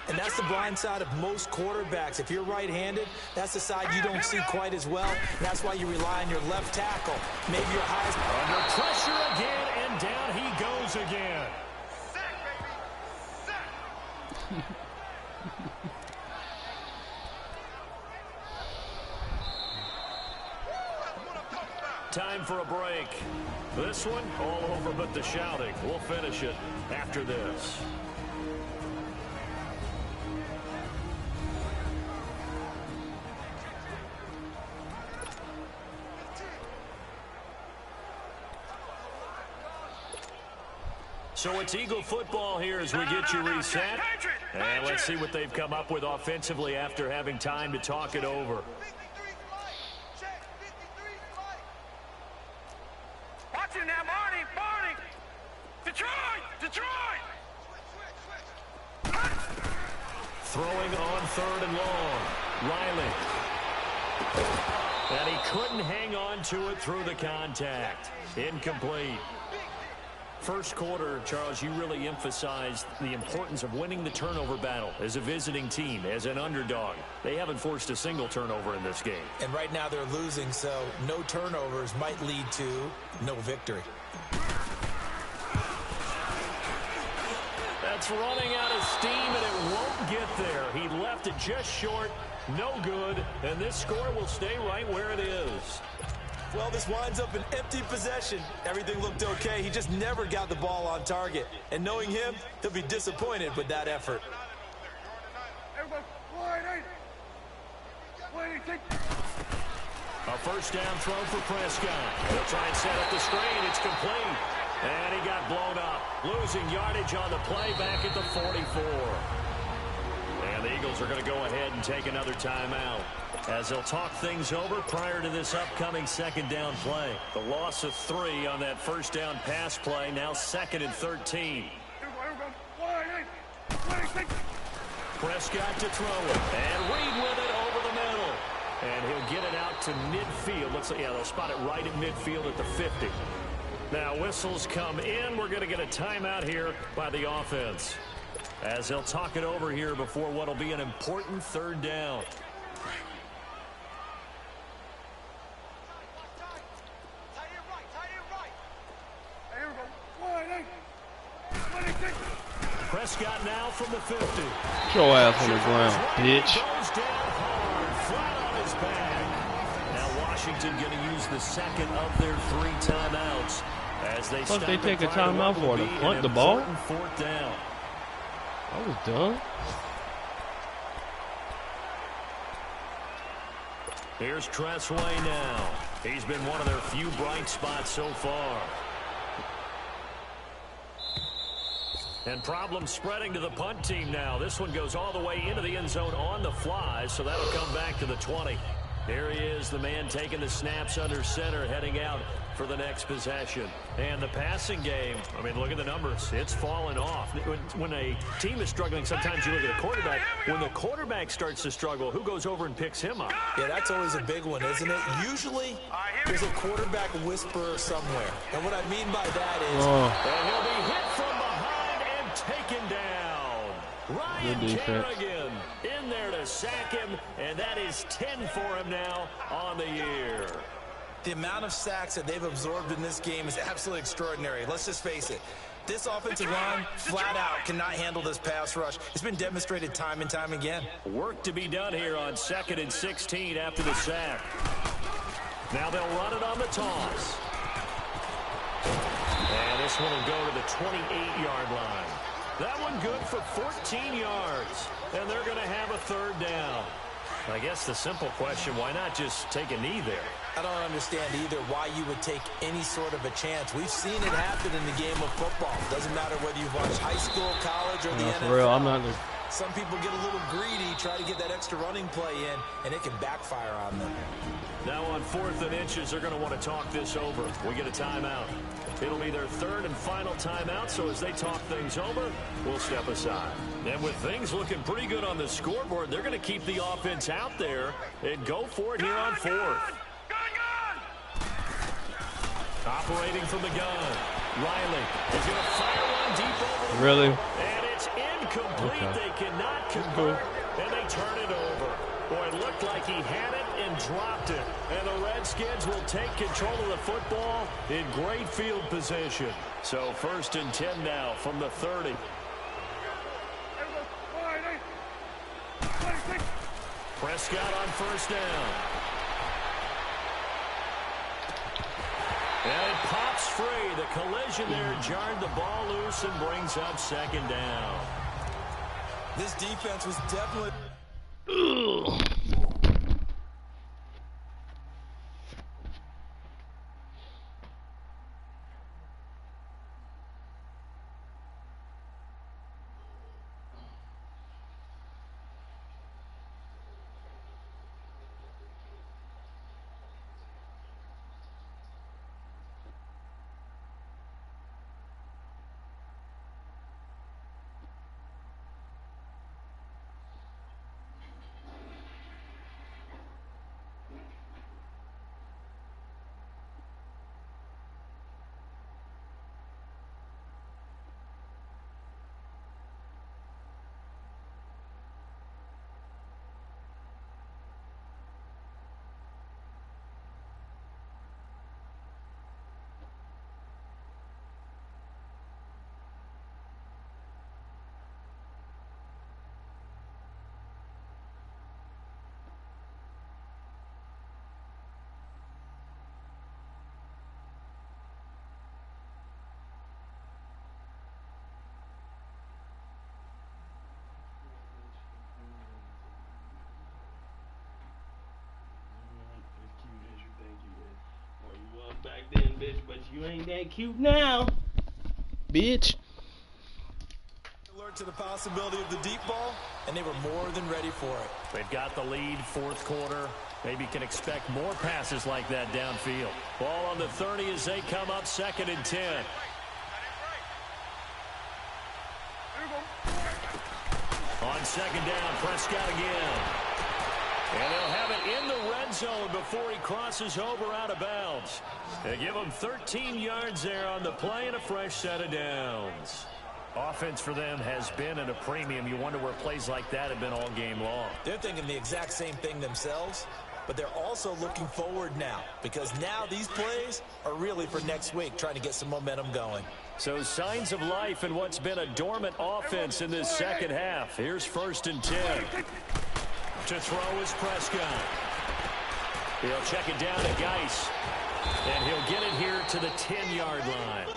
And that's the blind side of most quarterbacks. If you're right-handed, that's the side you don't see quite as well. And that's why you rely on your left tackle. Maybe your highest... Under pressure again, and down he goes again. Time for a break. This one, all over but the shouting. We'll finish it after this. So it's Eagle football here as we get you reset. And let's see what they've come up with offensively after having time to talk it over. Now, Marty! Detroit! Throwing on 3rd and long. Riley. And he couldn't hang on to it through the contact. Incomplete. First quarter, Charles, you really emphasized the importance of winning the turnover battle as a visiting team, as an underdog. They haven't forced a single turnover in this game. And right now they're losing, so no turnovers might lead to no victory. That's running out of steam, and it won't get there. He left it just short, no good, and this score will stay right where it is. Well, this winds up an empty possession. Everything looked okay. He just never got the ball on target. And knowing him, he'll be disappointed with that effort. A first down throw for Prescott. He'll try and set up the screen. It's complete. And he got blown up. Losing yardage on the play back at the 44. And the Eagles are going to go ahead and take another timeout as they'll talk things over prior to this upcoming 2nd down play. The loss of 3 on that first down pass play, now 2nd and 13. Prescott to throw it, and Reed with it over the middle. And he'll get it out to midfield. Looks like, yeah, they'll spot it right at midfield at the 50. Now whistles come in. We're going to get a timeout here by the offense as they'll talk it over here before what will be an important 3rd down. Prescott now from the 50. Get your ass on the ground, bitch. Goes down hard, flat on his back. Now Washington going to use the 2nd of their 3 timeouts as they What they take a timeout for? To punt the ball? 4th down. I was done. Here's Tressway now. He's been one of their few bright spots so far. And problems spreading to the punt team now. This one goes all the way into the end zone on the fly, so that'll come back to the 20. Here he is, the man taking the snaps under center, heading out for the next possession. And the passing game, I mean, look at the numbers. It's fallen off. When a team is struggling, sometimes you look at a quarterback. When the quarterback starts to struggle, who goes over and picks him up? Yeah, that's always a big one, isn't it? Usually, there's a quarterback whisperer somewhere. And what I mean by that is... And he'll be hit from behind and taken down. Ryan Kerrigan in there to sack him, and that is 10 for him now on the year. The amount of sacks that they've absorbed in this game is absolutely extraordinary. Let's just face it. This offensive line, flat out, cannot handle this pass rush. It's been demonstrated time and time again. Work to be done here on 2nd and 16 after the sack. Now they'll run it on the toss. And this one will go to the 28-yard line. That one good for 14 yards. And they're going to have a 3rd down. I guess the simple question, why not just take a knee there? I don't understand either why you would take any sort of a chance. We've seen it happen in the game of football. Doesn't matter whether you've watched high school, college, or the NFL. For real, I'm not. Some people get a little greedy, try to get that extra running play in, and it can backfire on them. Now on 4th and inches, they're going to want to talk this over. We get a timeout. It'll be their 3rd and final timeout, so as they talk things over, we'll step aside. And with things looking pretty good on the scoreboard, they're going to keep the offense out there and go for it here on 4th. Operating from the gun, Riley is going to fire one deep over. Really? And it's incomplete. Okay. They cannot convert, and they turn it over. Boy, it looked like he had it and dropped it. And the Redskins will take control of the football in great field position. So 1st and 10 now from the 30. Prescott on 1st down. And it pops free. The collision there jarred the ball loose and brings up 2nd down. This defense was definitely... Back then, bitch, but you ain't that cute now, bitch. Alert to the possibility of the deep ball, and they were more than ready for it. They've got the lead, 4th quarter. Maybe can expect more passes like that downfield. Ball on the 30 as they come up 2nd and 10. On 2nd down, Prescott again. And they'll have it in the red zone before he crosses over out of bounds. They give him 13 yards there on the play and a fresh set of downs. Offense for them has been at a premium. You wonder where plays like that have been all game long. They're thinking the exact same thing themselves, but they're also looking forward now because now these plays are really for next week, trying to get some momentum going. So signs of life in what's been a dormant offense in this 2nd half. Here's 1st and 10. To throw is Prescott. He'll check it down to Geis. And he'll get it here to the 10-yard line.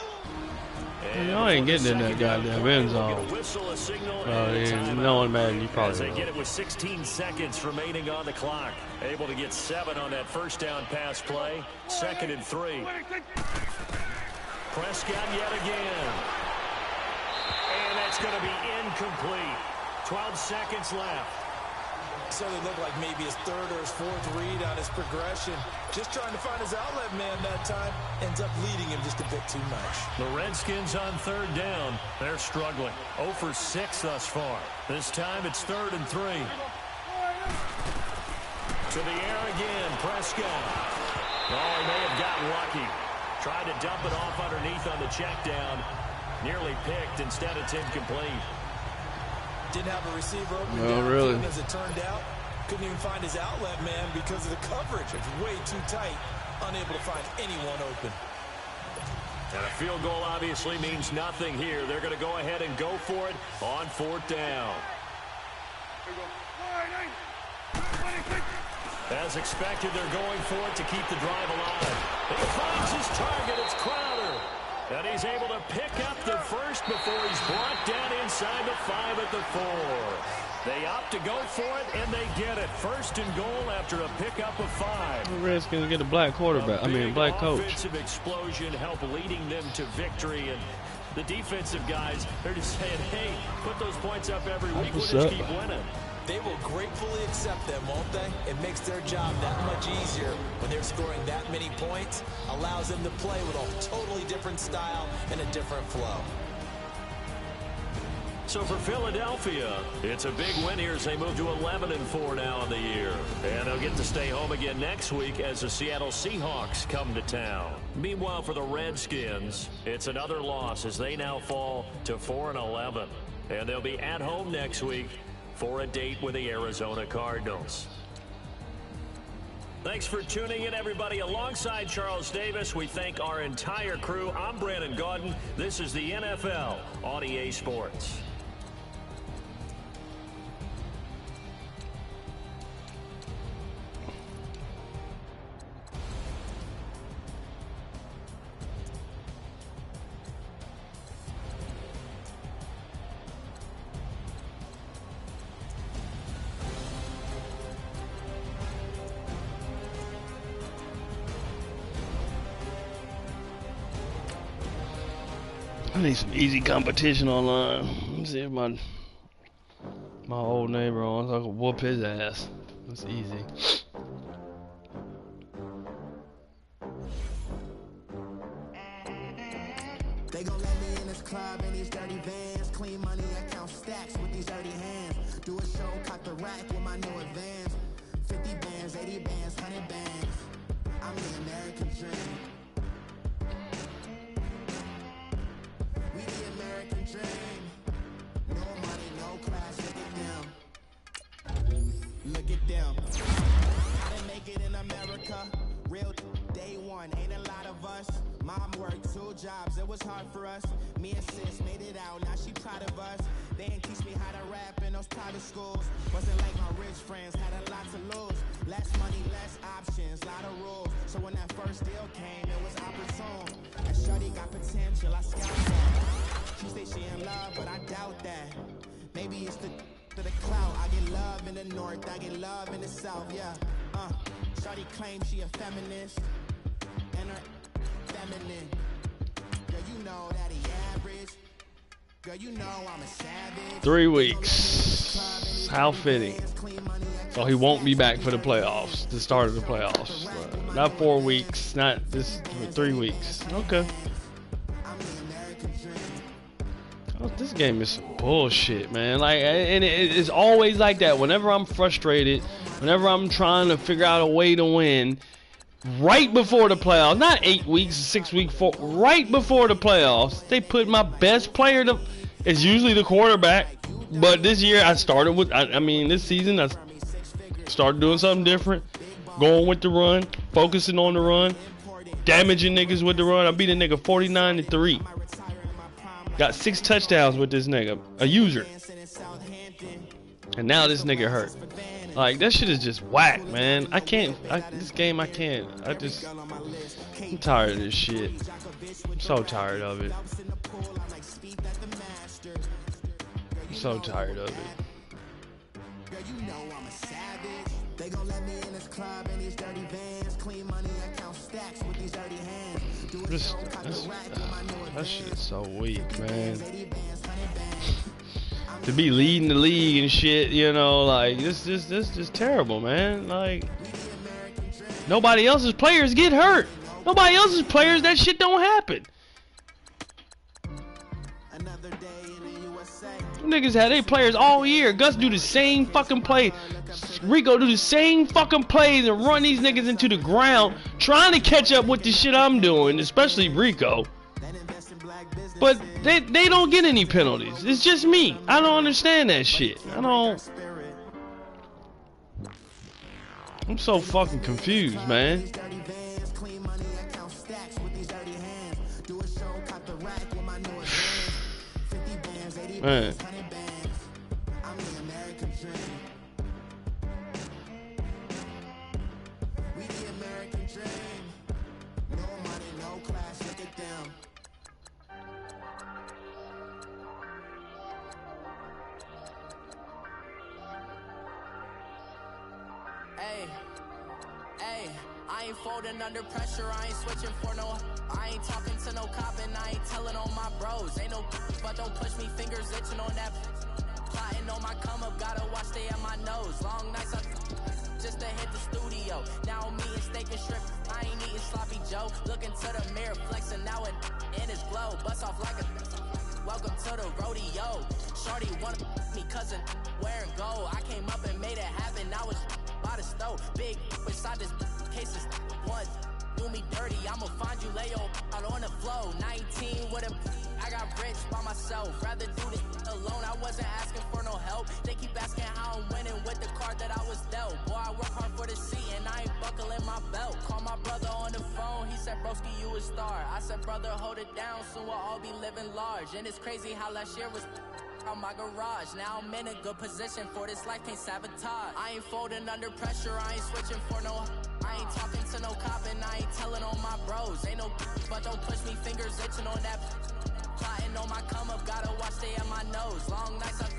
Y'all ain't getting in that goddamn end zone. Knowing Madden, you probably they get it with 16 seconds remaining on the clock. Able to get 7 on that 1st down pass play. 2nd and 3. Prescott yet again. And That's going to be incomplete. 12 seconds left. So it looked like maybe his third or his fourth read on his progression. Just trying to find his outlet man that time. Ends up leading him just a bit too much. The Redskins on third down. They're struggling. 0 for 6 thus far. This time it's 3rd and 3. To the air again, Prescott. Oh, he may have gotten lucky. Tried to dump it off underneath on the check down. Nearly picked. Instead, it's incomplete. Didn't have a receiver open No, really. as it turned out. Couldn't even find his outlet man because of the coverage. It's way too tight. Unable to find anyone open. And a field goal obviously means nothing here. They're going to go ahead and go for it on 4th down. As expected, they're going for it to keep the drive alive. He finds his target. It's Crowder. And he's able to pick up the first before he's brought down inside the 5 at the 4. They opt to go for it, and they get it. 1st and goal after a pickup of 5. The Redskins get a black quarterback. Black coach. Offensive explosion help leading them to victory. And the defensive guys, they're just saying, hey, put those points up every week. We'll just keep winning. They will gratefully accept them, won't they? It makes their job that much easier when they're scoring that many points. Allows them to play with a totally different style and a different flow. So for Philadelphia, it's a big win here as they move to 11-4 now in the year. And they'll get to stay home again next week as the Seattle Seahawks come to town. Meanwhile, for the Redskins, it's another loss as they now fall to 4-11. And they'll be at home next week for a date with the Arizona Cardinals. Thanks for tuning in, everybody. Alongside Charles Davis, we thank our entire crew. I'm Brandon Gaudin. This is the NFL on EA Sports. I need some easy competition online. Let me see if my old neighbor on so I can whoop his ass. That's easy. They gon' let me in this club in these dirty vans. Clean money, I count stacks with these dirty hands. Do a show, cut the rack with my new advance. 50 bands, 80 bands, 100 bands. I'm the American dream. We the American dream. No money, no class, look at them. Look at them. How to make it in America. Real day one, ain't a lot of us. Mom worked 2 jobs, it was hard for us. Me and sis made it out, now she proud of us. They didn't teach me how to rap in those private schools. Wasn't like my rich friends, had a lot to lose. Less money, less options, lot of rules. So when that first deal came, it was opportune. And shorty got potential, I scout that. She say she in love, but I doubt that. Maybe it's the clout. I get love in the north, I get love in the south, yeah. Shorty claims she a feminist. And her feminine. Girl, you know that he average. Girl, you know I'm a savage. 3 weeks. How fitting. So he won't be back for the playoffs, the start of the playoffs. Not 4 weeks, not this 3 weeks. Okay. Oh, this game is some bullshit, man. Like, and it's always like that. Whenever I'm frustrated, whenever I'm trying to figure out a way to win, right before the playoffs, not 8 weeks, 6 weeks, right before the playoffs, they put my best player to. It's usually the quarterback, but this year I started with. This season I started doing something different, going with the run, focusing on the run, damaging niggas with the run. I beat a nigga 49-3. Got 6 touchdowns with this nigga, a user. And now this nigga hurt. Like, that shit is just whack, man. I'm tired of this shit. I'm so tired of it. I'm so tired of it. They gon' let me in this club in these dirty vans. Clean money, I count stacks with these dirty hands. That shit is so weak, man. to be leading the league and shit, you know, like this just terrible, man. Like nobody else's players get hurt. Nobody else's players, that shit don't happen. Them niggas had their players all year. Gus do the same fucking play. Rico do the same fucking plays and run these niggas into the ground, trying to catch up with the shit I'm doing, especially Rico. But they don't get any penalties. It's just me. I don't understand that shit. I'm so fucking confused, man. Man. I ain't folding under pressure, I ain't switching for no. I ain't talking to no cop and I ain't telling on my bros. Ain't no but don't push me, fingers itching on that. Plotting on my come up, gotta watch stay at my nose. Long nights up just to hit the studio. Now I'm eating steak and shrimp, I ain't eating sloppy Joe. Looking to the mirror, flexing now and in his glow. Bust off like a welcome to the rodeo. Shorty wanted me cousin wearing gold. I came up and made it happen, now it's by the stove. Big beside this cases one do me dirty, I'ma find you Leo out on the flow. 19 with a I got rich by myself, rather do this alone. I wasn't asking for no help, they keep asking how I'm winning with the card that I was dealt. Boy, I work hard for the seat and I ain't buckling my belt. Call my brother on the phone, he said broski you a star. I said brother hold it down, soon we'll all be living large. And it's crazy how last year was on my garage. Now I'm in a good position for this life, can't sabotage. I ain't folding under pressure, I ain't switching for no. I ain't talking to no cop and I ain't telling on my bros. Ain't no but don't push me, fingers itching on that. Plotting on my come up, gotta watch stay at my nose. Long nights up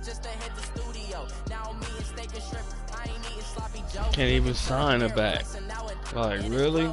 just to hit the studio. Now I'm eating steak and shrimp, I ain't eating sloppy Joe. Can't even sign a back. Like really?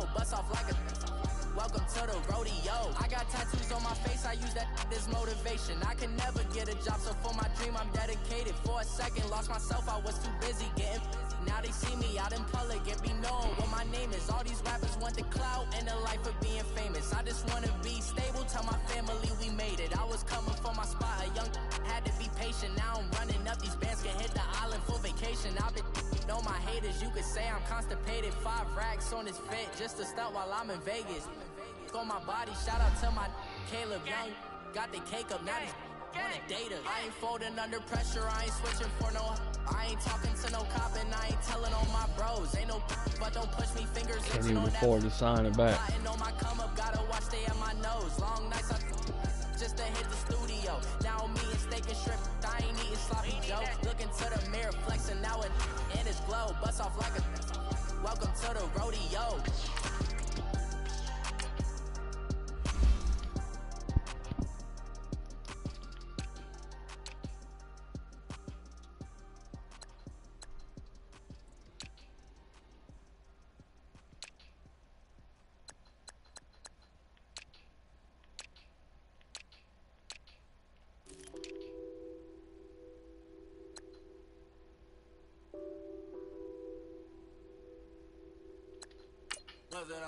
Welcome to the rodeo. I got tattoos on my face, I use that as motivation. I can never get a job, so for my dream I'm dedicated. For a second, lost myself, I was too busy getting. Now they see me out in public and be known what my name is. All these rappers want the clout and the life of being famous. I just wanna be stable, tell my family we made it. I was coming for my spot, a young had to be patient. Now I'm running up, these bands can hit the island for vacation. I've been know my haters, you could say I'm constipated. 5 racks on his fit, just to stunt while I'm in Vegas. On my body, shout out to my Caleb Young. Got the cake up, now he's on a data. I ain't folding under pressure, I ain't switching for no. I ain't talking to no cop and I ain't telling on my bros. Ain't no but don't push me, fingers can't even afford to sign it back. On my come up, gotta watch stay at my nose. Long nights up just to hit the studio. Now I'm eating steak and shrimp, I ain't eating sloppy Joe. Looking to the mirror, flexing now and in his glow. Bust off like a welcome to the rodeo.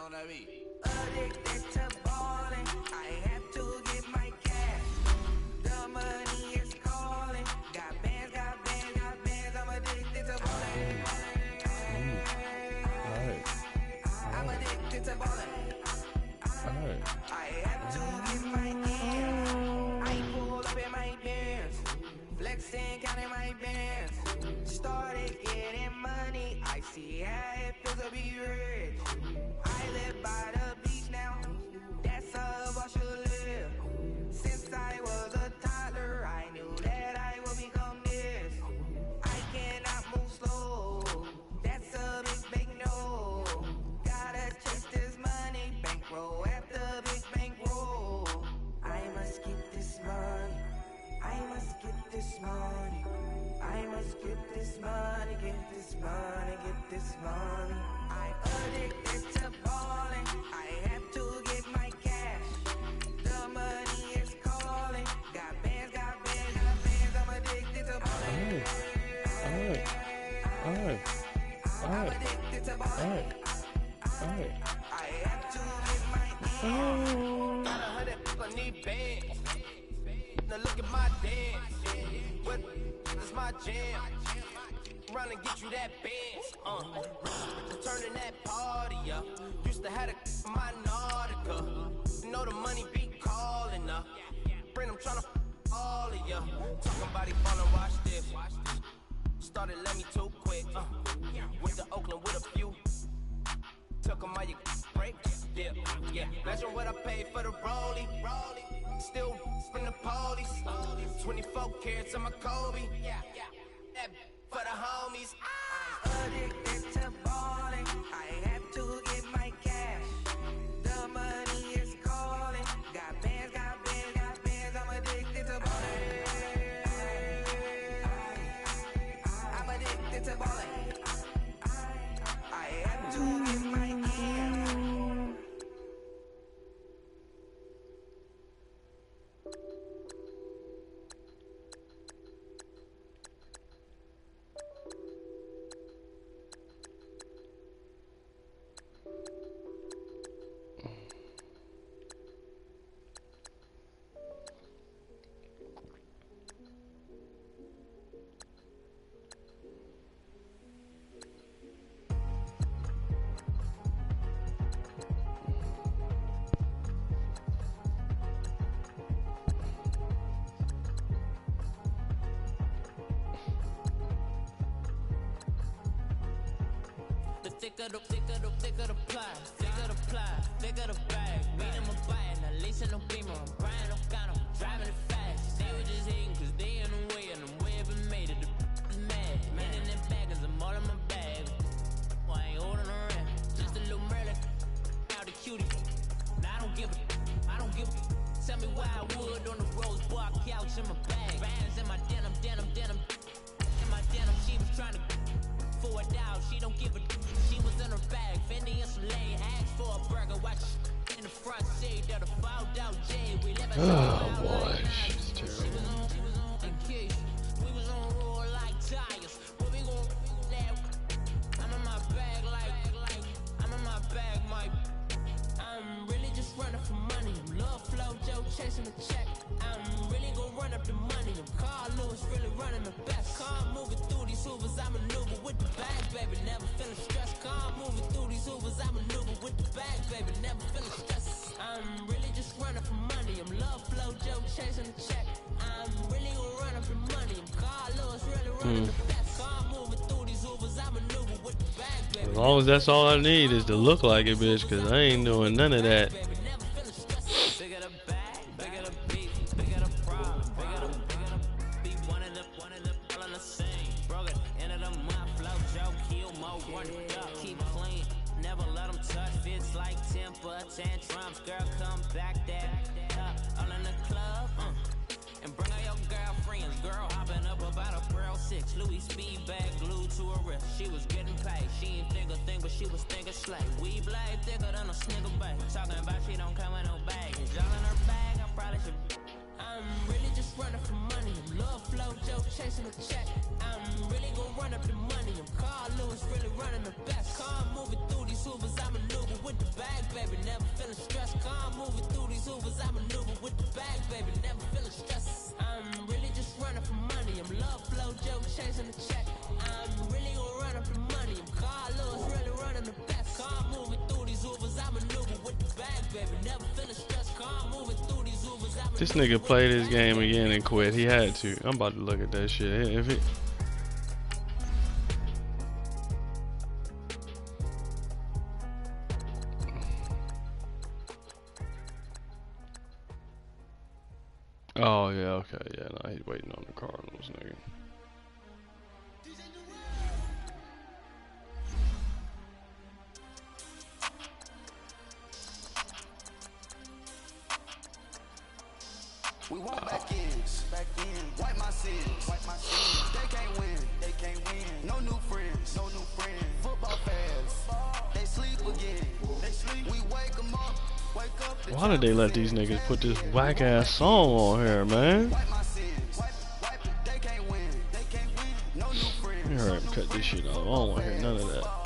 On that beat. Addicted to balling, I have to get my cash. The money is calling. Got bands, got bands, got bands. I'm addicted to balling. I'm addicted to balling. I have to get my cash. I pull up in my bands, flexing, counting my bands. Started getting money. I see how it feels to be rich. I live by the beach now, that's how I should live. Since I was a toddler, I knew that I would become this. I cannot move slow, that's a big no. Gotta chase this money, bankroll after big bankroll. I must get this money, I must get this money. I must get this money, get this money, get this money. I addicted to balling, I have to get my cash. The money is calling, got bands, got bands, got bands. I'm Alright. Alright. I have to get my got 100 on these bands. Now look at my dance. What is my jam? Run and get you that Benz. Turning that party up. Used to have a my Nautica. You know the money be calling up. Bring them tryna all of ya. Talking about he ballin', watch this. Started let me too quick. Went to Oakland with a few. Took 'em all you break. Dip. Yeah. Imagine what I paid for the rollie. Still in the police. 24 carats on my Kobe. That for the homies. I'm addicted to balling. I have to get my cash. The money is calling. Got bands, got bands, got bands. I'm addicted to balling. I'm addicted to balling. I have to get my cash. Thicker the ply, thicker the ply, thicker the bag. Beat them a buy it, now leasing no beamer. I'm buying no gun, I'm driving it fast. They were just hating cause they in the way, and I'm way up and made it. The mad, man in them baggers, I'm all in my bag. Well, I ain't holding around, just a little Merlin, out the cutie. Now I don't give a. Tell me why I would on the rose bar couch in my bag. Bands in my denim. In my denim, she was trying to for it out, she don't give a. She was in her bag, Fendi and some lane hacks for a burger. Watch in the front seat of the fouled out J. We live in Oh boy, she's terrible. She was on vacation. We was on roll like tires. But we gon' that. I'm in my bag like I'm in my bag, my. I'm really just running for money. Love flow, Joe chasing the check. I'm really gon' run up the money. Carl Lewis really running the best. Car moving through these Hoovers, I maneuver with the bag, baby. Never feeling stressed. Car moving through these Hoovers, I maneuver with the bag, baby. Never feeling stressed. I'm really just running for money. I'm love flow, Joe chasing the check. I'm really gon' run up the money. I'm Carl Lewis really running the best. Car moving through these Hoovers, I maneuver with the bag, baby. As long as that's all I need is to look like it, bitch, cause I ain't doing none of that. Tantrums, girl, come back there. All in the club, and bring all your girlfriends. Girl hopping up about a Pearl 6 Louis speed bag glued to her wrist. She was getting paid. She ain't think a thing, but she was thinking slay. We blade thicker than a snigger bag. Talking about she don't come with no baggage. All in her bag, I probably should. I'm really just running for money. I'm love flow, Joe chasing the check. I'm really gon' run up the money. I'm Carl Lewis really running the best. Car moving through these Hoovers, I maneuver with the bag, baby. Never feeling stressed. Car moving through these Hoovers, I maneuver with the bag, baby. Never feeling stressed. I'm really just running for money. I'm love flow, Joe chasing the check. I'm really gon' run up the money. I'm Carl Lewis really running the best. Car moving through these Hoovers, I maneuver with the bag, baby. Never feeling stressed. Car moving through these Hoovers, I maneuver. This nigga played his game again and quit. He had to. I'm about to look at that shit. If it. Oh yeah, okay, yeah. No, he's waiting on the Cardinals, nigga. We want back in, wipe my sins, They can't win, no new friends, Football fans, they sleep again, we wake them up, Why did they let these niggas put this whack ass song on here, man? wipe my sins, they can't win, no new friends. Let me hurry up and cut this shit off. I don't want to hear none of that.